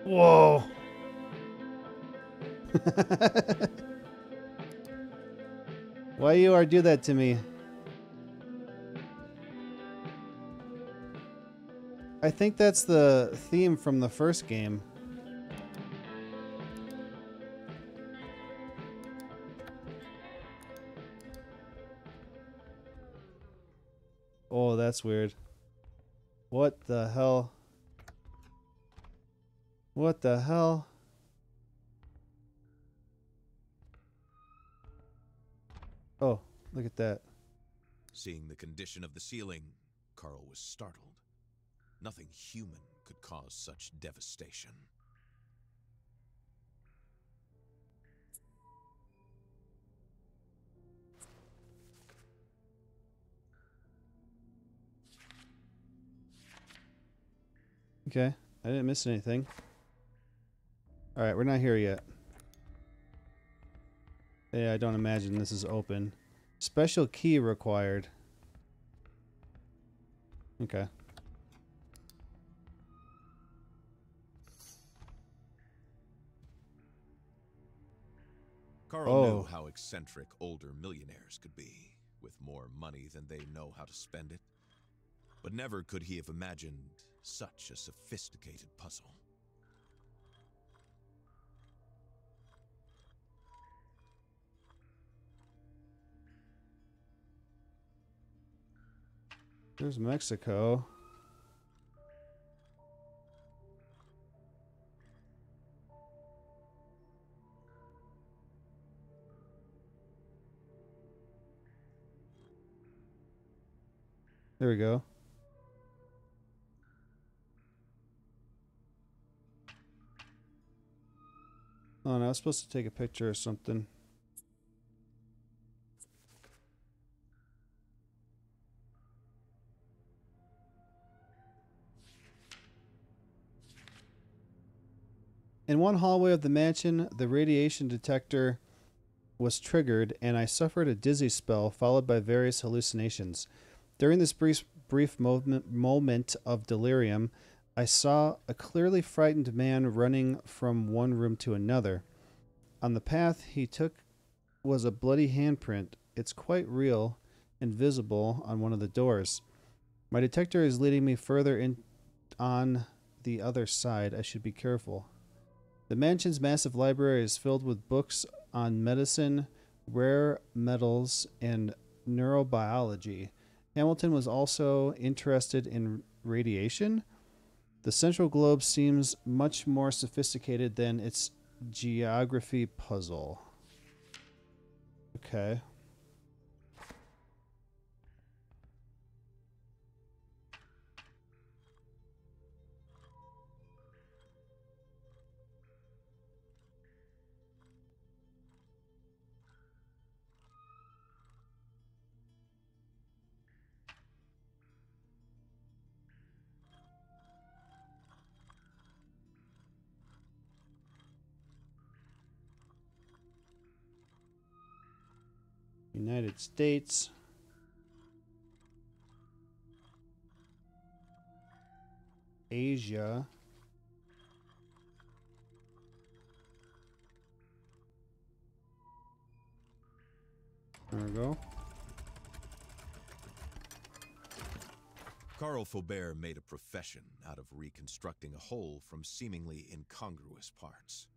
Whoa. Why you are do that to me? I think that's the theme from the first game. Oh, that's weird. What the hell? What the hell? Oh, look at that. Seeing the condition of the ceiling, Carl was startled. Nothing human could cause such devastation. Okay, I didn't miss anything. Alright, we're not here yet. Yeah, I don't imagine this is open. Special key required. Okay. Carl knew how eccentric older millionaires could be, with more money than they know how to spend it. But never could he have imagined such a sophisticated puzzle. There's Mexico. There we go. Oh, no, I was supposed to take a picture or something. In one hallway of the mansion, the radiation detector was triggered, and I suffered a dizzy spell followed by various hallucinations. During this brief moment of delirium, I saw a clearly frightened man running from one room to another. On the path he took was a bloody handprint. It's quite real and visible on one of the doors. My detector is leading me further in on the other side. I should be careful. The mansion's massive library is filled with books on medicine, rare metals, and neurobiology. Hamilton was also interested in radiation. The central globe seems much more sophisticated than its geography puzzle. Okay. United States. Asia. There we go. Carl Faubert made a profession out of reconstructing a whole from seemingly incongruous parts.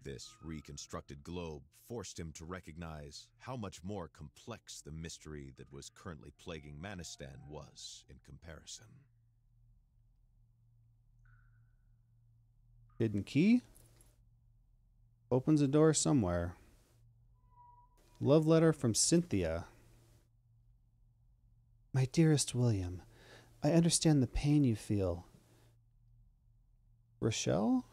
This reconstructed globe forced him to recognize how much more complex the mystery that was currently plaguing Manistan was in comparison. Hidden key? Opens a door somewhere. Love letter from Cynthia. My dearest William, I understand the pain you feel. Rachel,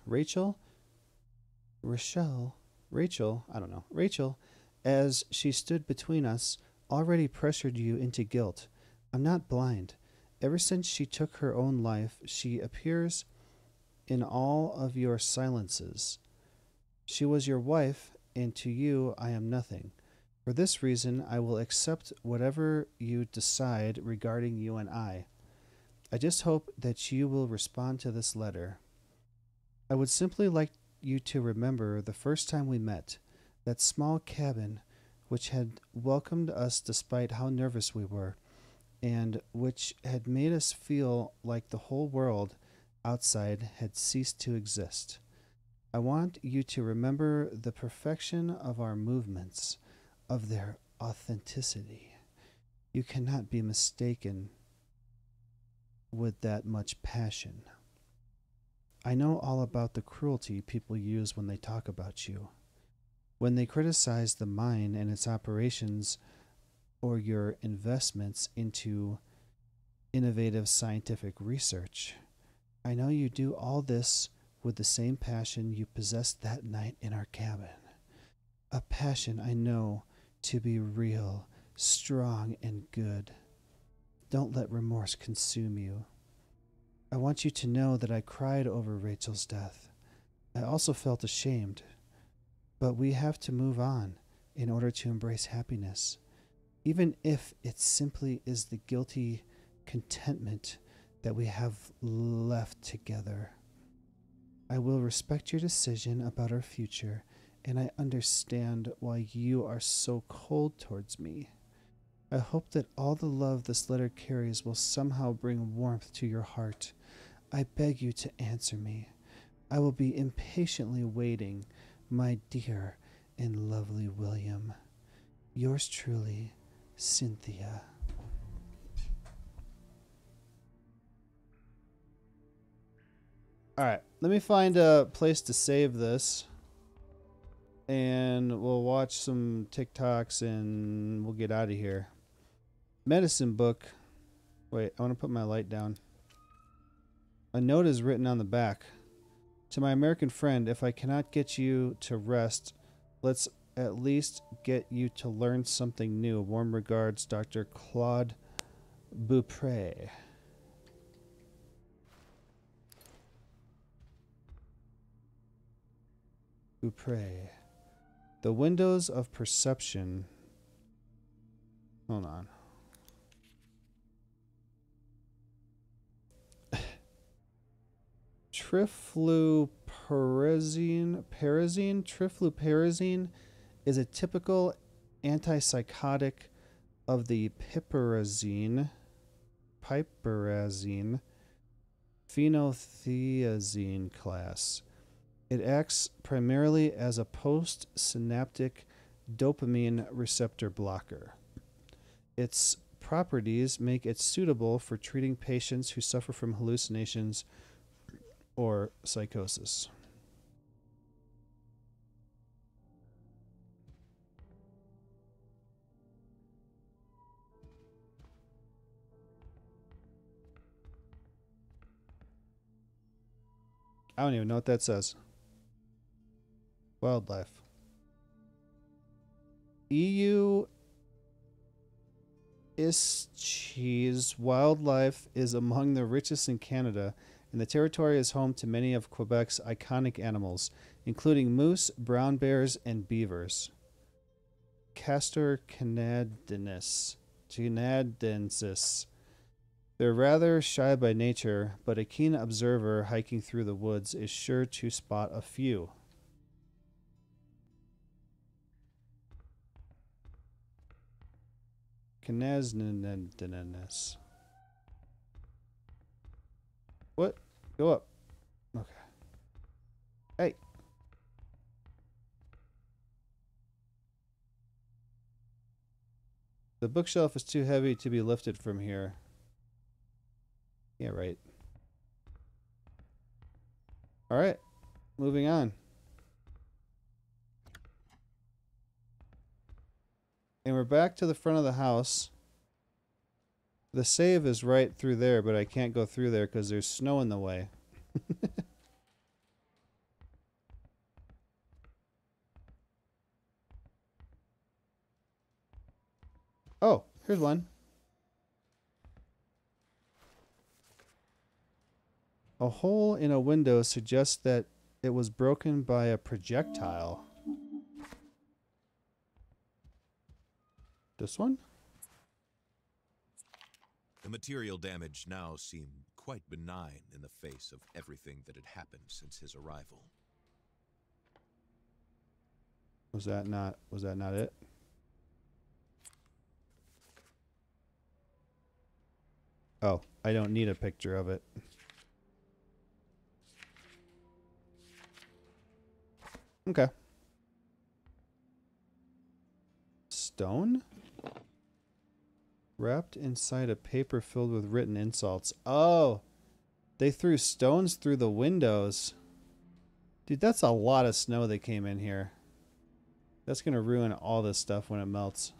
I don't know. Rachel, as she stood between us, already pressured you into guilt. I'm not blind. Ever since she took her own life, she appears in all of your silences. She was your wife, and to you I am nothing. For this reason, I will accept whatever you decide regarding you and I. I just hope that you will respond to this letter. I would simply like you to remember the first time we met, that small cabin which had welcomed us despite how nervous we were, and which had made us feel like the whole world outside had ceased to exist. I want you to remember the perfection of our movements, of their authenticity. You cannot be mistaken with that much passion. I know all about the cruelty people use when they talk about you, when they criticize the mine and its operations or your investments into innovative scientific research. I know you do all this with the same passion you possessed that night in our cabin. A passion I know to be real, strong, and good. Don't let remorse consume you. I want you to know that I cried over Rachel's death. I also felt ashamed. But we have to move on in order to embrace happiness, even if it simply is the guilty contentment that we have left together. I will respect your decision about our future, and I understand why you are so cold towards me. I hope that all the love this letter carries will somehow bring warmth to your heart. I beg you to answer me. I will be impatiently waiting, my dear and lovely William. Yours truly, Cynthia. All right, let me find a place to save this, and we'll watch some TikToks and we'll get out of here. Medicine book. Wait, I want to put my light down. A note is written on the back. To my American friend, if I cannot get you to rest, let's at least get you to learn something new. Warm regards, Dr. Claude Beaupre. Beaupre. The windows of perception. Hold on. Trifluperazine is a typical antipsychotic of the piperazine phenothiazine class. It acts primarily as a postsynaptic dopamine receptor blocker. Its properties make it suitable for treating patients who suffer from hallucinations or psychosis. I don't even know what that says. Wildlife. EU Isch's wildlife is among the richest in Canada, and the territory is home to many of Quebec's iconic animals, including moose, brown bears, and beavers. Castor canadensis. They're rather shy by nature, but a keen observer hiking through the woods is sure to spot a few. Canadensis. What? Go up. Okay. Hey. The bookshelf is too heavy to be lifted from here. Yeah, right. All right. Moving on. And we're back to the front of the house. The save is right through there, but I can't go through there because there's snow in the way. Oh, here's one. A hole in a window suggests that it was broken by a projectile. This one? The material damage now seemed quite benign in the face of everything that had happened since his arrival. Was that not it? Oh, I don't need a picture of it. Okay. Stone? Wrapped inside a paper filled with written insults. Oh, they threw stones through the windows. Dude, that's a lot of snow that came in here. That's going to ruin all this stuff when it melts.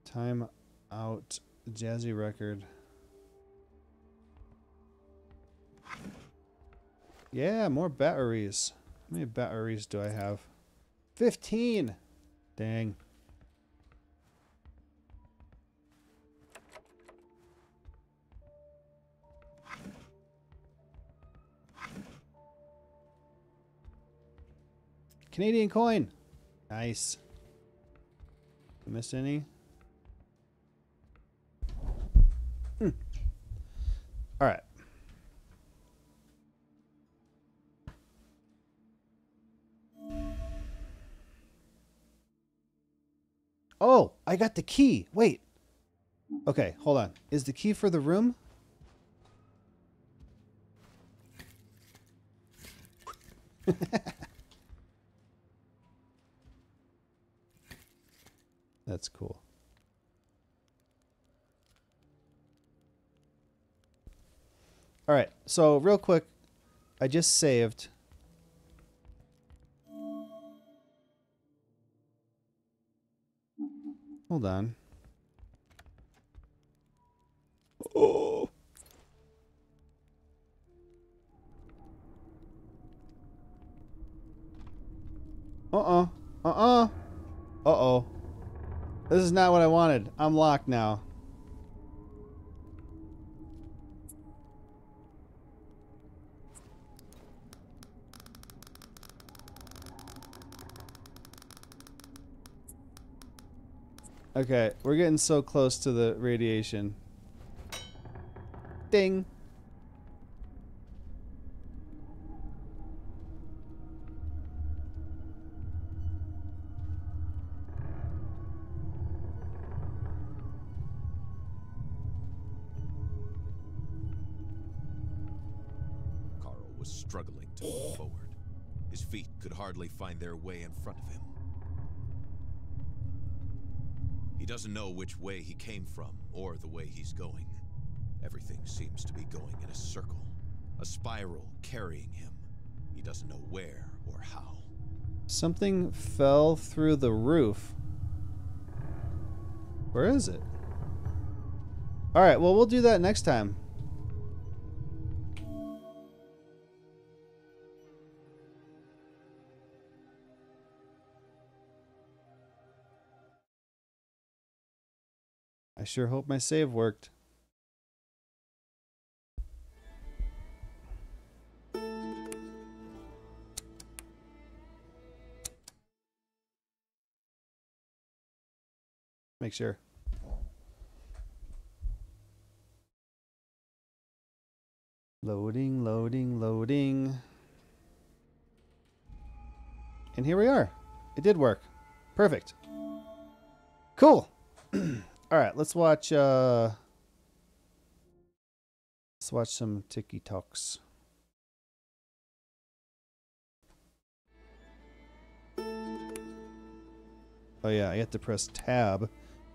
Time out. Jazzy record. Yeah, more batteries. How many batteries do I have? 15! Dang. Canadian coin! Nice. Miss any? Alright. Oh, I got the key. Wait. Okay, hold on. Is the key for the room? That's cool. All right, so real quick, I just saved. Hold on. Oh. Uh-oh. This is not what I wanted. I'm locked now. Okay, we're getting so close to the radiation. Ding. Carl was struggling to move forward. His feet could hardly find their way in front of him. He doesn't know which way he came from or the way he's going. Everything seems to be going in a circle, a spiral carrying him. He doesn't know where or how. Something fell through the roof. Where is it? All right, well, we'll do that next time. I sure hope my save worked. make sure. Loading, loading, loading. And here we are. It did work. Perfect. Cool. All right, let's watch some TikToks. Oh yeah, I have to press tab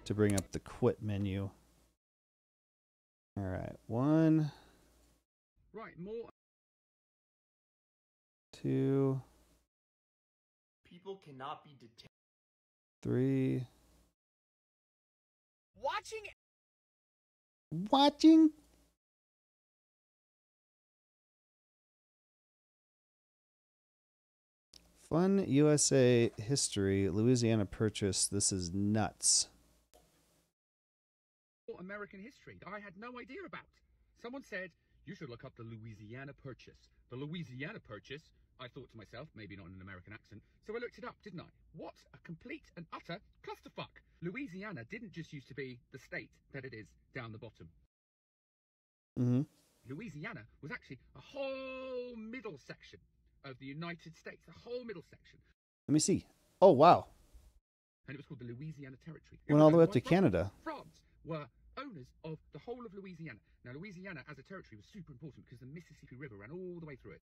to bring up the quit menu. All right, 1, Right, more 2, people cannot be detained. 3. Watching. Fun USA history, Louisiana Purchase. This is nuts. American history that I had no idea about. Someone said, you should look up the Louisiana Purchase. The Louisiana Purchase, I thought to myself, maybe not in an American accent, so I looked it up, didn't I? What a complete and utter clusterfuck. Louisiana didn't just used to be the state that it is down the bottom. Mm-hmm. Louisiana was actually a whole middle section of the United States, the whole middle section. Let me see. Oh, wow. And it was called the Louisiana Territory. Went all the way up to Canada. France were owners of the whole of Louisiana. Now, Louisiana as a territory was super important because the Mississippi River ran all the way through it.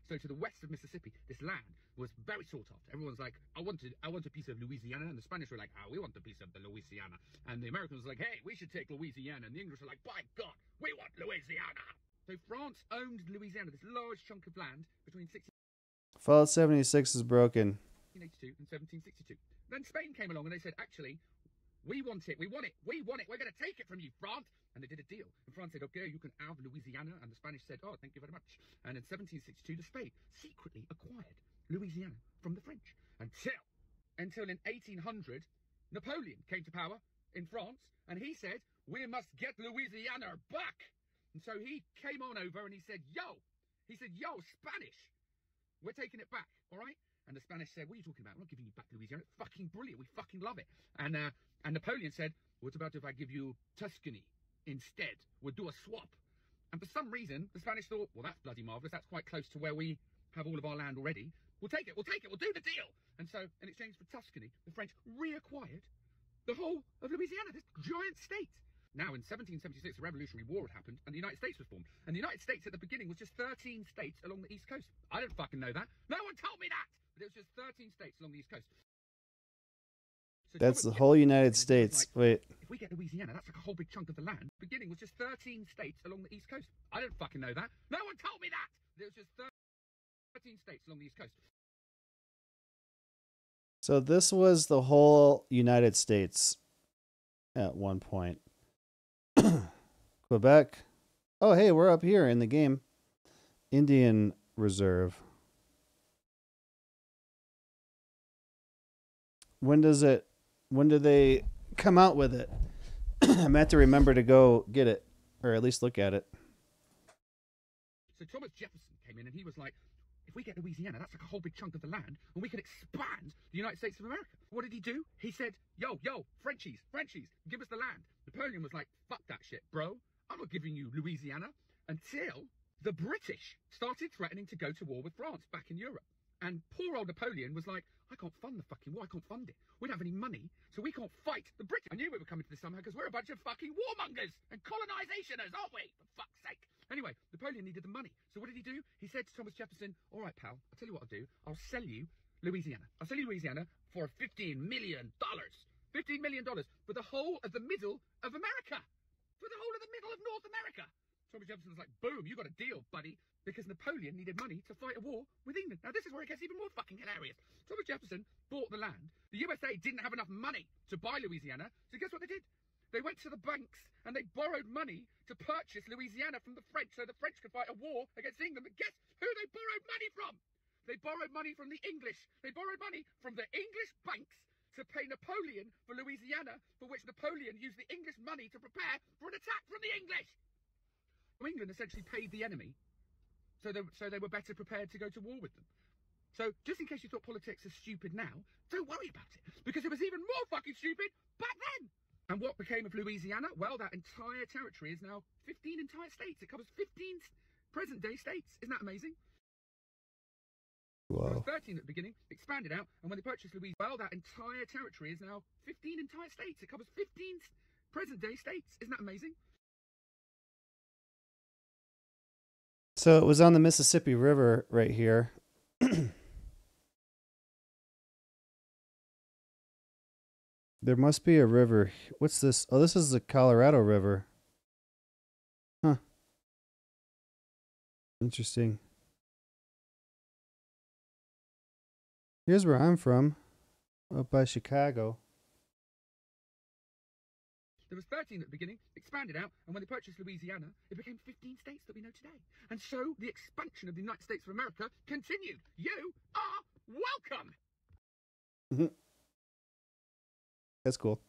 So to the west of Mississippi, this land was very sought after. Everyone's like, I want a piece of Louisiana. And the Spanish were like, we want a piece of the Louisiana. And the Americans were like, hey, we should take Louisiana. And the English were like, by God, we want Louisiana. So France owned Louisiana, this large chunk of land between 1682 Fallout 76 is broken. and 1762. Then Spain came along and they said, actually, we want it, we want it, we want it, we're going to take it from you, France. And they did a deal. And France said, okay, you can have Louisiana. And the Spanish said, oh, thank you very much. And in 1762, the Spain secretly acquired Louisiana from the French. Until in 1800, Napoleon came to power in France. And he said, we must get Louisiana back. And so he came on over and he said, yo, Spanish, we're taking it back, all right? And the Spanish said, what are you talking about? I'm not giving you back Louisiana. It's fucking brilliant. We fucking love it. And Napoleon said, what about if I give you Tuscany instead? We'll do a swap. And for some reason, the Spanish thought, well, that's bloody marvellous. That's quite close to where we have all of our land already. We'll take it. We'll do the deal. And so, in exchange for Tuscany, the French reacquired the whole of Louisiana, this giant state. Now, in 1776, the Revolutionary War had happened, and the United States was formed. And the United States at the beginning was just 13 states along the East Coast. I didn't fucking know that. No one told me that. But it was just 13 states along the East Coast. So That's the whole United States. Like, wait. If we get Louisiana, that's like a whole big chunk of the land. The beginning was just 13 states along the East Coast. I didn't fucking know that. No one told me that. It was just 13 states along the East Coast. So this was the whole United States at one point. Quebec. Oh, hey, we're up here in the game. Indian Reserve. When do they come out with it? I meant to remember to go get it, or at least look at it. So Thomas Jefferson came in and he was like, if we get Louisiana, that's like a whole big chunk of the land, and we can expand the United States of America. What did he do? He said, yo, Frenchies, give us the land. Napoleon was like, fuck that shit, bro. I'm not giving you Louisiana, until the British started threatening to go to war with France back in Europe. And poor old Napoleon was like, I can't fund the fucking war. I can't fund it. We don't have any money, so we can't fight the British. I knew we were coming to this somehow because we're a bunch of fucking warmongers and colonizationers, aren't we? For fuck's sake. Anyway, Napoleon needed the money. So what did he do? He said to Thomas Jefferson, all right, pal, I'll tell you what I'll do. I'll sell you Louisiana. I'll sell you Louisiana for $15 million. $15 million for the whole of the middle of America. For the whole of the middle of North America. Thomas Jefferson was like, boom, you got a deal, buddy. Because Napoleon needed money to fight a war with England. Now, this is where it gets even more fucking hilarious. Thomas Jefferson bought the land. The USA didn't have enough money to buy Louisiana. So guess what they did? They went to the banks and they borrowed money to purchase Louisiana from the French so the French could fight a war against England. But guess who they borrowed money from? They borrowed money from the English. They borrowed money from the English banks to pay Napoleon for Louisiana, for which Napoleon used the English money to prepare for an attack from the English. So England essentially paid the enemy, so they were better prepared to go to war with them. So just in case you thought politics is stupid now, don't worry about it, because it was even more fucking stupid back then. And what became of Louisiana? Well, that entire territory is now 15 entire states. It covers 15 present-day states. Isn't that amazing? Whoa. It was 13 at the beginning, expanded out, and when they purchased Louisiana, well, that entire territory is now 15 entire states. It covers 15 present-day states. Isn't that amazing? So it was on the Mississippi River right here. There must be a river. What's this? Oh, this is the Colorado River. Huh. Interesting. Here's where I'm from, up by Chicago. There was 13 at the beginning, expanded out, and when they purchased Louisiana, it became 15 states that we know today. And so the expansion of the United States of America continued. You are welcome! That's cool.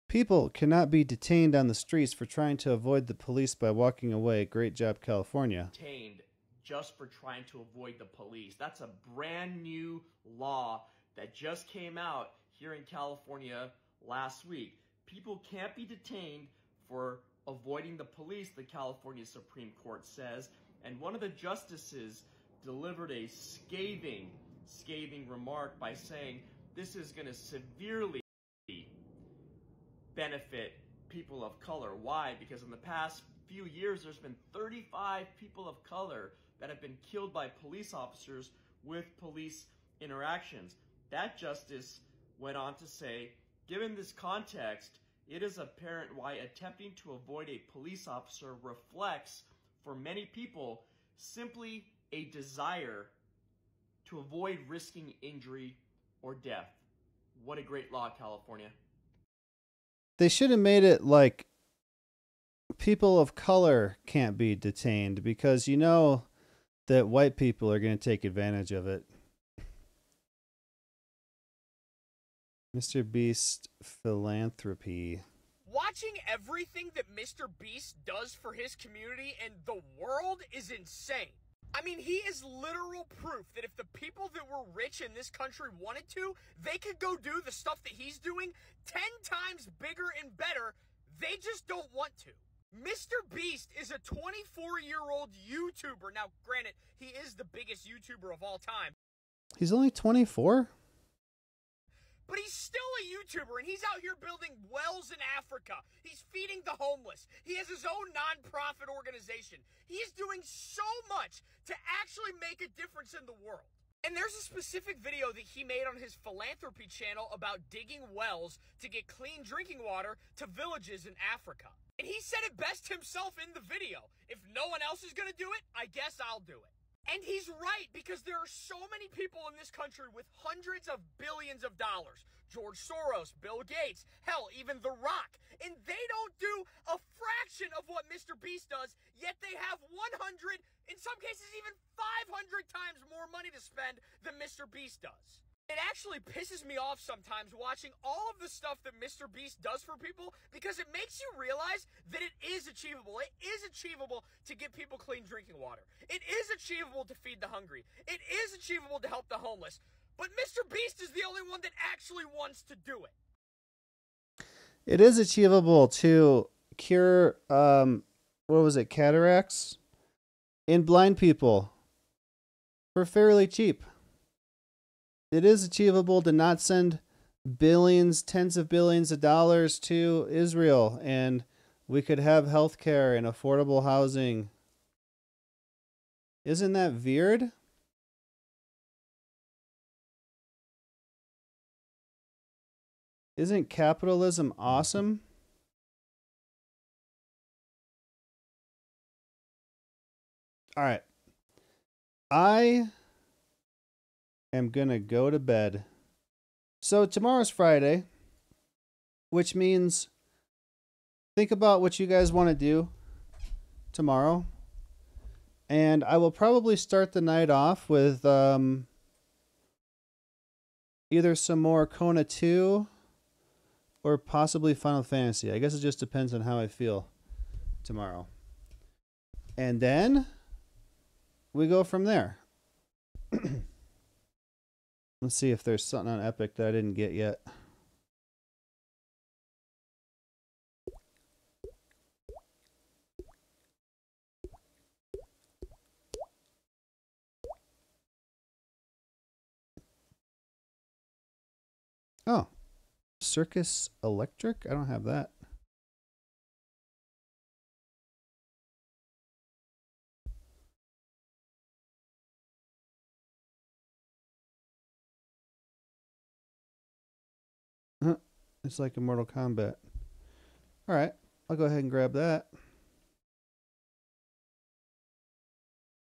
People cannot be detained on the streets for trying to avoid the police by walking away. Great job, California. Detained just for trying to avoid the police. That's a brand new law that just came out here in California last week. People can't be detained for avoiding the police, the California Supreme Court says. And one of the justices delivered a scathing remark by saying this is going to severely benefit people of color. Why? Because in the past few years, there's been 35 people of color that have been killed by police officers with police interactions. That justice went on to say, given this context, it is apparent why attempting to avoid a police officer reflects, for many people, simply a desire to avoid risking injury or death. What a great law, California. They should have made it like people of color can't be detained, because you know that white people are going to take advantage of it. Mr. Beast philanthropy. Watching everything that Mr. Beast does for his community and the world is insane. I mean, he is literal proof that if the people that were rich in this country wanted to, they could go do the stuff that he's doing 10 times bigger and better. They just don't want to. Mr. Beast is a 24-year-old YouTuber. Now, granted, he is the biggest YouTuber of all time. He's only 24? But he's still a YouTuber, and he's out here building wells in Africa. He's feeding the homeless. He has his own non-profit organization. He's doing so much to actually make a difference in the world. And there's a specific video that he made on his philanthropy channel about digging wells to get clean drinking water to villages in Africa. And he said it best himself in the video. If no one else is going to do it, I guess I'll do it. And he's right, because there are so many people in this country with hundreds of billions of dollars. George Soros, Bill Gates, hell, even The Rock. And they don't do a fraction of what Mr. Beast does, yet they have 100, in some cases even 500 times more money to spend than Mr. Beast does. It actually pisses me off sometimes watching all of the stuff that Mr. Beast does for people, because it makes you realize that it is achievable. It is achievable to get people clean drinking water. It is achievable to feed the hungry. It is achievable to help the homeless. But Mr. Beast is the only one that actually wants to do it. It is achievable to cure, cataracts in blind people for fairly cheap. It is achievable to not send billions, tens of billions of dollars to Israel, and we could have healthcare and affordable housing. Isn't that weird? Isn't capitalism awesome? All right. I am going to go to bed. So tomorrow's Friday, which means think about what you guys want to do tomorrow. And I will probably start the night off with either some more Kona 2 or possibly Final Fantasy. I guess it just depends on how I feel tomorrow. And then we go from there. Let's see if there's something on Epic that I didn't get yet. Oh, Circus Electric? I don't have that. It's like a Mortal Kombat. All right, I'll go ahead and grab that.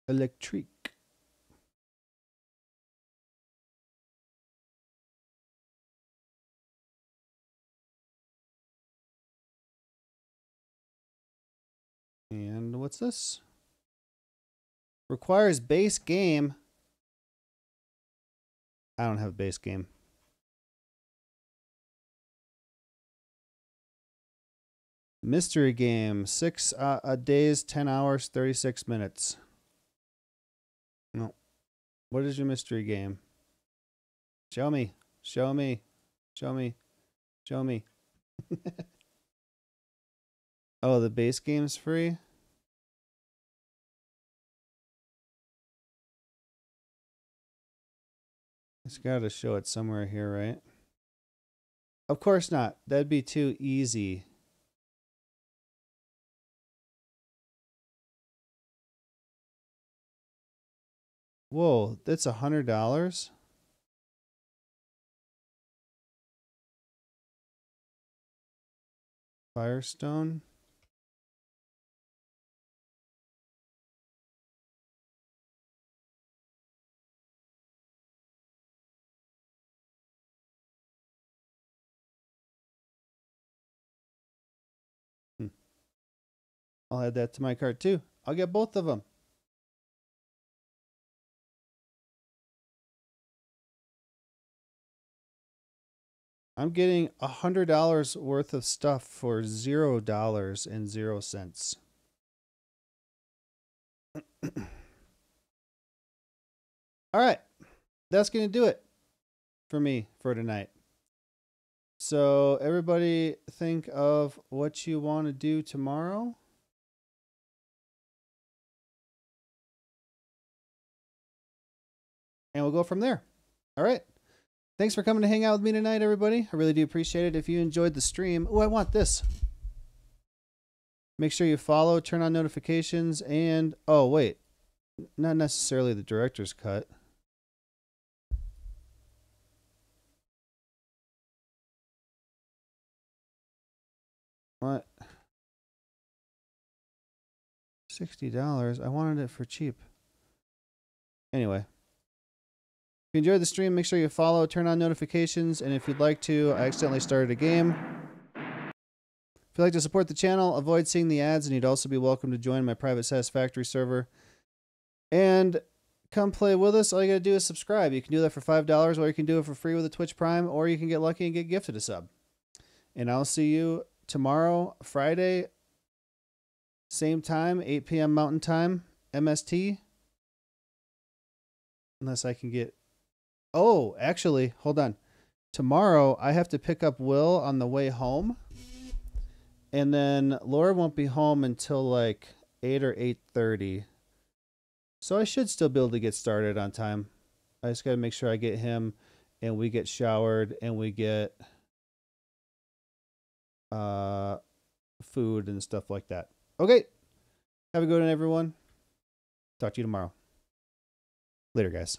Electric. And what's this? Requires base game. I don't have a base game. Mystery game. 6 days, 10 hours, 36 minutes. No. What is your mystery game? Show me. Show me. Show me. Show me. Oh, the base game's free? It's got to show it somewhere here, right? Of course not. That'd be too easy. Whoa, that's $100? Firestone? I'll add that to my cart too. I'll get both of them. I'm getting $100 worth of stuff for $0.00. All right. That's going to do it for me for tonight. So everybody think of what you want to do tomorrow. And we'll go from there. All right. Thanks for coming to hang out with me tonight, everybody. I really do appreciate it. If you enjoyed the stream, oh, I want this. Make sure you follow, turn on notifications, and, oh, wait. Not necessarily the director's cut. What? $60. I wanted it for cheap. Anyway. If you enjoyed the stream, make sure you follow, turn on notifications, and if you'd like to, I accidentally started a game. If you'd like to support the channel, avoid seeing the ads, and you'd also be welcome to join my private Satisfactory server. And come play with us. All you gotta do is subscribe. You can do that for $5, or you can do it for free with a Twitch Prime, or you can get lucky and get gifted a sub. And I'll see you tomorrow, Friday, same time, 8 p.m. Mountain Time, MST. Unless I can get... Oh, actually, hold on. Tomorrow, I have to pick up Will on the way home. And then Laura won't be home until like 8 or 8:30. So I should still be able to get started on time. I just got to make sure I get him and we get showered and we get food and stuff like that. Okay. Have a good one, everyone. Talk to you tomorrow. Later, guys.